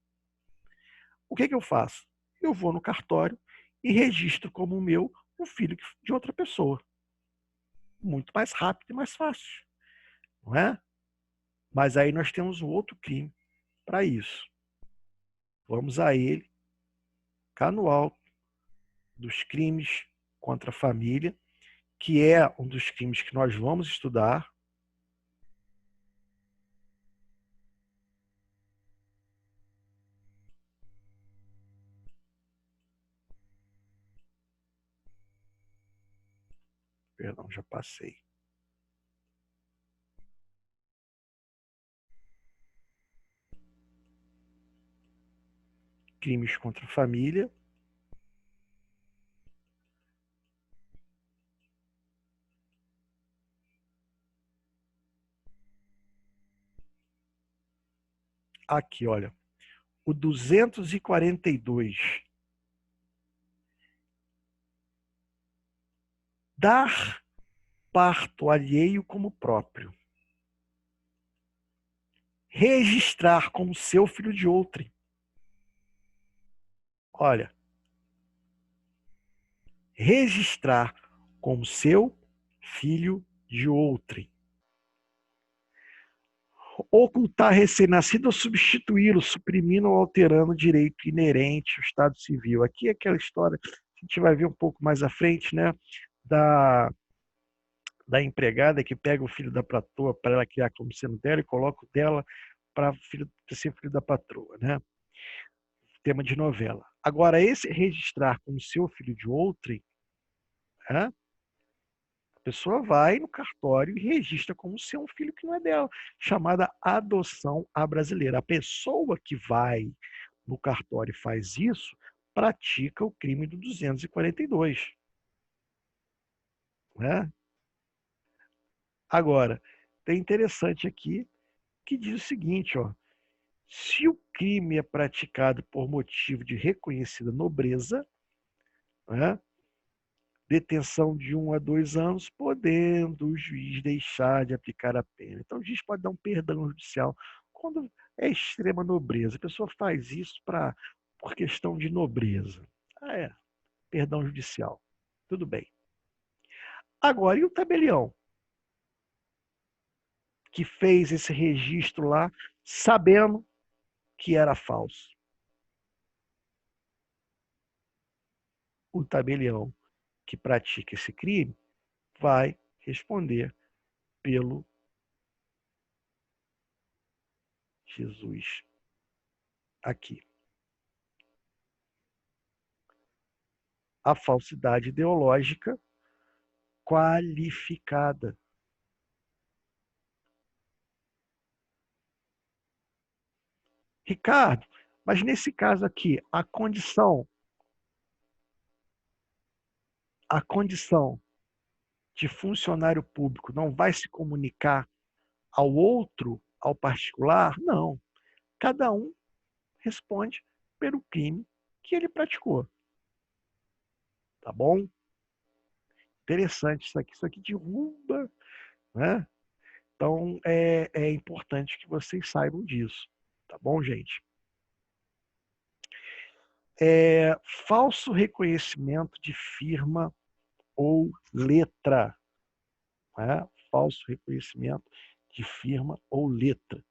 Speaker 1: o que eu faço? Eu vou no cartório e registro como meu um filho de outra pessoa. Muito mais rápido e mais fácil, não é? Mas aí nós temos um outro crime para isso. Vamos a ele, cá no alto dos crimes contra a família, que é um dos crimes que nós vamos estudar. Perdão, já passei. Crimes contra a família. Aqui, olha. O 242, dar parto alheio como próprio, registrar como seu filho de outrem. Olha, registrar como seu filho de outrem. Ocultar recém-nascido ou substituí-lo, suprimindo ou alterando o direito inerente ao Estado Civil. Aqui é aquela história que a gente vai ver um pouco mais à frente, né? Da empregada que pega o filho da patroa para ela criar como sendo dela e coloca o dela para ser filho da patroa, né? Tema de novela. Agora, esse registrar como seu filho de outrem, né? A pessoa vai no cartório e registra como ser um filho que não é dela, chamada adoção à brasileira. A pessoa que vai no cartório e faz isso, pratica o crime do 242. Né? Agora, tem interessante aqui que diz o seguinte, ó, se o crime é praticado por motivo de reconhecida nobreza, né, detenção de 1 a 2 anos, podendo o juiz deixar de aplicar a pena. Então, o juiz pode dar um perdão judicial quando é extrema nobreza. A pessoa faz isso por questão de nobreza. Perdão judicial. Tudo bem. Agora, e o tabelião? Que fez esse registro lá, sabendo que era falso. O tabelião que pratica esse crime vai responder pelo Jesus aqui. A falsidade ideológica qualificada. Ricardo, mas nesse caso aqui, a condição de funcionário público não vai se comunicar ao outro, ao particular? Não. Cada um responde pelo crime que ele praticou. Tá bom? Interessante isso aqui. Isso aqui derruba, né? Então, é importante que vocês saibam disso. Tá bom, gente? Falso reconhecimento de firma ou letra. Né? Falso reconhecimento de firma ou letra.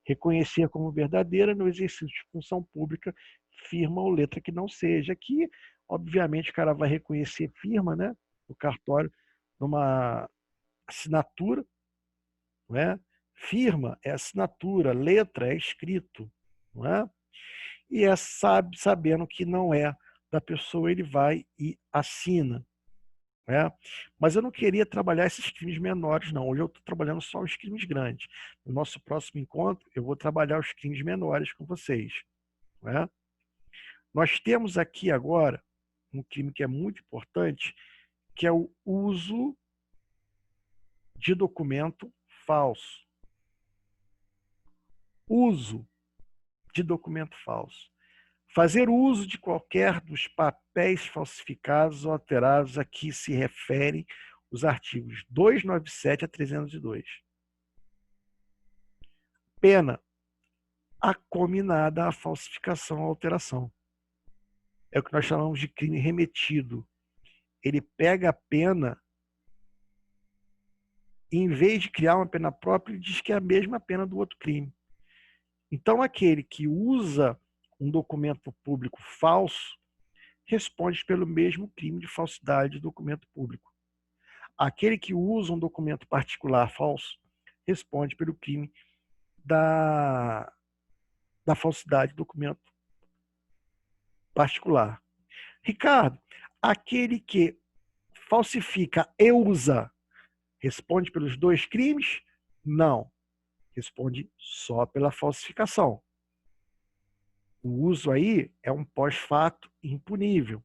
Speaker 1: Reconhecer como verdadeira no exercício de função pública firma ou letra que não seja. Aqui, obviamente, o cara vai reconhecer firma, né? No cartório, numa assinatura, não é? Firma é assinatura, letra é escrito, não é? E sabendo que não é da pessoa, ele vai e assina. Né? Mas eu não queria trabalhar esses crimes menores, não. Hoje eu estou trabalhando só os crimes grandes. No nosso próximo encontro, eu vou trabalhar os crimes menores com vocês. Né? Nós temos aqui agora um crime que é muito importante, que é o uso de documento falso. Uso de documento falso. Fazer uso de qualquer dos papéis falsificados ou alterados a que se referem os artigos 297 a 302. Pena acominada à falsificação ou alteração. É o que nós chamamos de crime remetido. Ele pega a pena e, em vez de criar uma pena própria, ele diz que é a mesma pena do outro crime. Então, aquele que usa um documento público falso responde pelo mesmo crime de falsidade de documento público. Aquele que usa um documento particular falso responde pelo crime da falsidade de documento particular. Ricardo, aquele que falsifica e usa responde pelos dois crimes? Não. Responde só pela falsificação. O uso aí é um pós-fato impunível.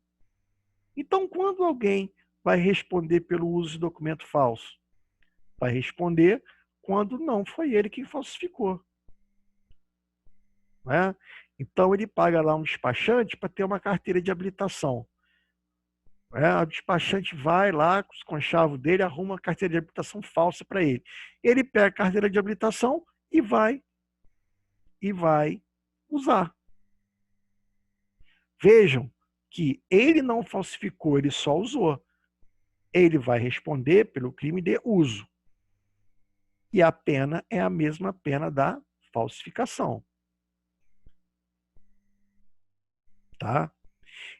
Speaker 1: Então, quando alguém vai responder pelo uso de documento falso? Vai responder quando não foi ele quem falsificou. Né? Então, ele paga lá um despachante para ter uma carteira de habilitação. O despachante vai lá com os conchavos dele, arruma uma carteira de habilitação falsa para ele. Ele pega a carteira de habilitação e vai usar. Vejam que ele não falsificou, ele só usou. Ele vai responder pelo crime de uso. E a pena é a mesma pena da falsificação. Tá?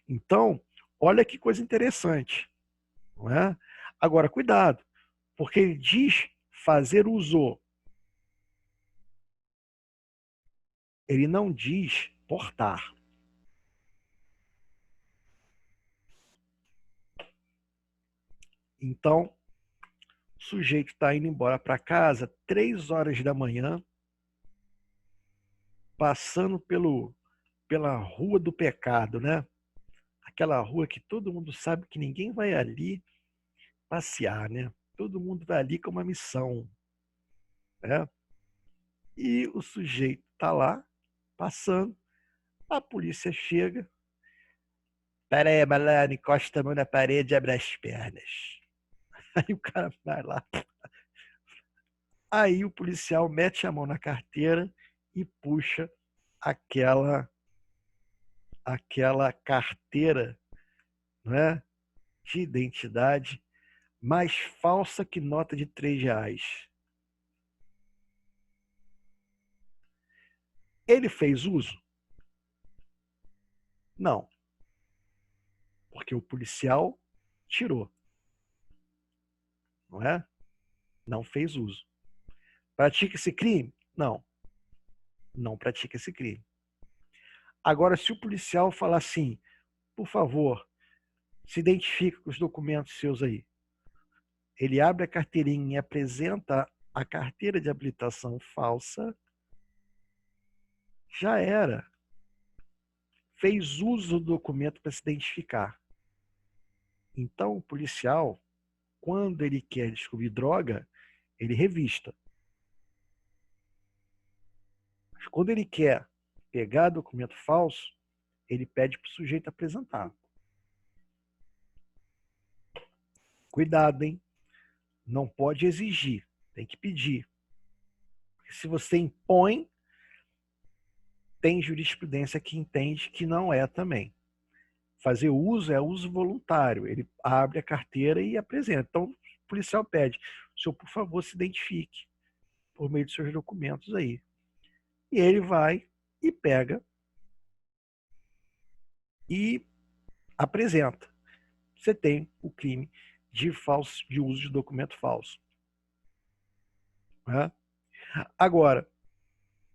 Speaker 1: Então, olha que coisa interessante. Não é? Agora, cuidado, porque ele diz fazer uso. Ele não diz portar. Então, o sujeito está indo embora para casa 3 horas da manhã, passando pela rua do pecado, né? Aquela rua que todo mundo sabe que ninguém vai ali passear, né? Todo mundo vai ali com uma missão, né? E o sujeito está lá, passando, a polícia chega. Pera aí, malandro, encosta a mão na parede e abre as pernas. Aí o cara vai lá. Aí o policial mete a mão na carteira e puxa aquela carteira, né, de identidade mais falsa que nota de R$3. Ele fez uso? Não. Porque o policial tirou. Não é? Não fez uso. Pratica esse crime? Não. Não pratica esse crime. Agora, se o policial falar assim, por favor, se identifica com os documentos seus aí. Ele abre a carteirinha e apresenta a carteira de habilitação falsa, já era. Fez uso do documento para se identificar. Então, o policial, quando ele quer descobrir droga, ele revista. Mas quando ele quer pegar documento falso, ele pede para o sujeito apresentar. Cuidado, hein? Não pode exigir, tem que pedir. Porque se você impõe, tem jurisprudência que entende que não é também. Fazer uso é uso voluntário. Ele abre a carteira e apresenta. Então, o policial pede, o senhor, por favor, se identifique por meio de seus documentos aí. E ele vai e pega e apresenta. Você tem o crime de uso de documento falso. Né? Agora,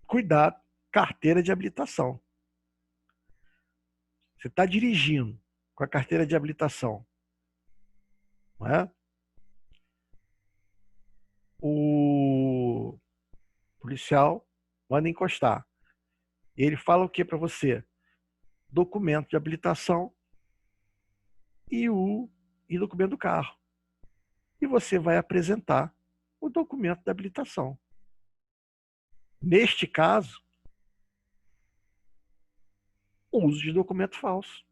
Speaker 1: cuidado, carteira de habilitação. Você está dirigindo com a carteira de habilitação. Não é? O policial manda encostar. Ele fala o que para você? Documento de habilitação e documento do carro. E você vai apresentar o documento da habilitação. Neste caso, o uso de documento falso.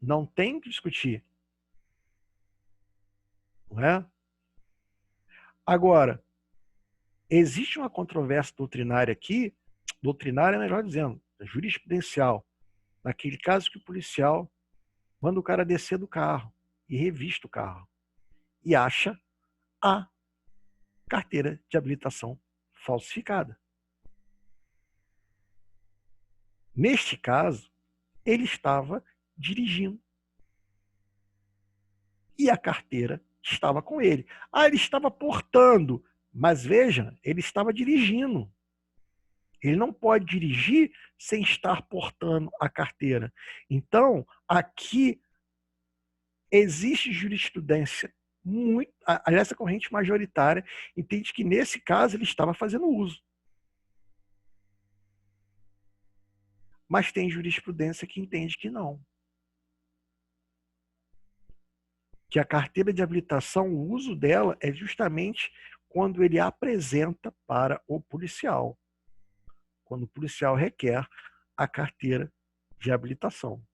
Speaker 1: Não tem que discutir. Não é? Agora, existe uma controvérsia doutrinária aqui, doutrinária, melhor dizendo, jurisprudencial, naquele caso que o policial manda o cara descer do carro e revista o carro e acha a carteira de habilitação falsificada. Neste caso, ele estava dirigindo e a carteira estava com ele. Ele estava portando, mas veja, ele estava dirigindo. Ele não pode dirigir sem estar portando a carteira. Então, aqui existe jurisprudência muito. Aliás, a corrente majoritária entende que, nesse caso, ele estava fazendo uso. Mas tem jurisprudência que entende que não. Que a carteira de habilitação, o uso dela é justamente quando ele apresenta para o policial. Quando o policial requer a carteira de habilitação.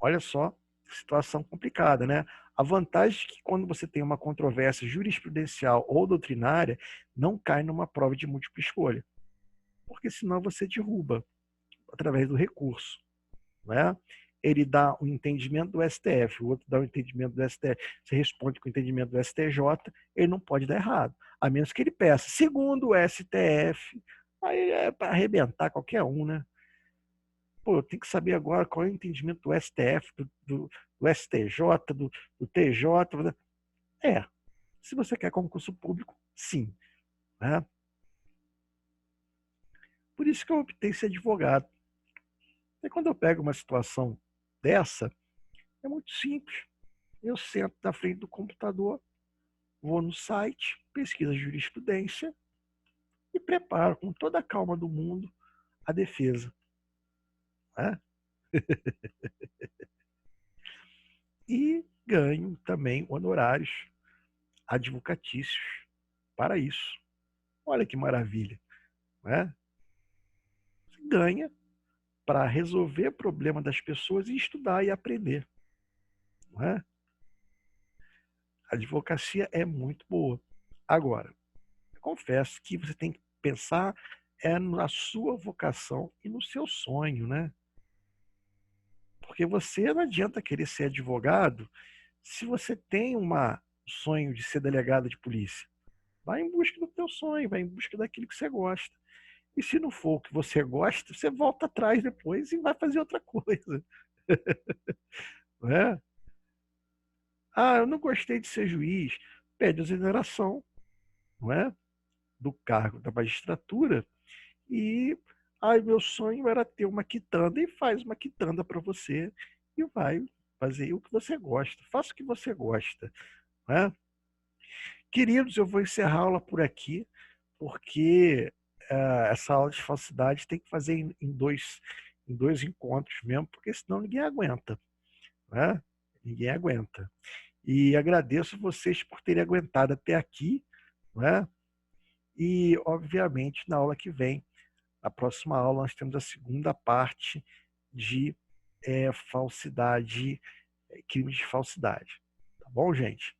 Speaker 1: Olha só, situação complicada, né? A vantagem é que quando você tem uma controvérsia jurisprudencial ou doutrinária, não cai numa prova de múltipla escolha, porque senão você derruba através do recurso, né? Ele dá o entendimento do STF, o outro dá o entendimento do STF, você responde com o entendimento do STJ, ele não pode dar errado, a menos que ele peça, segundo o STF, aí é para arrebentar qualquer um, né? Pô, eu tenho que saber agora qual é o entendimento do STF, do STJ, do TJ. É, se você quer concurso público, sim. Né? Por isso que eu optei ser advogado. E quando eu pego uma situação dessa, é muito simples. Eu sento na frente do computador, vou no site, pesquiso a jurisprudência e preparo com toda a calma do mundo a defesa. Né? E ganho também honorários advocatícios para isso. Olha que maravilha. Né? Você ganha para resolver problema das pessoas e estudar e aprender. Não é? A advocacia é muito boa. Agora, eu confesso que você tem que pensar na sua vocação e no seu sonho, né? Porque você não adianta querer ser advogado se você tem um sonho de ser delegado de polícia. Vai em busca do teu sonho, vai em busca daquilo que você gosta. E se não for o que você gosta, você volta atrás depois e vai fazer outra coisa. Não é? Ah, eu não gostei de ser juiz. Pede exoneração, não é? Do cargo da magistratura e meu sonho era ter uma quitanda e faz uma quitanda para você e vai fazer o que você gosta. Faça o que você gosta, não é? Queridos, eu vou encerrar a aula por aqui, porque essa aula de falsidade tem que fazer em dois encontros mesmo, porque senão ninguém aguenta, né? Ninguém aguenta. E agradeço vocês por terem aguentado até aqui, né? E, obviamente, na aula que vem, na próxima aula, nós temos a segunda parte de falsidade, crimes de falsidade. Tá bom, gente?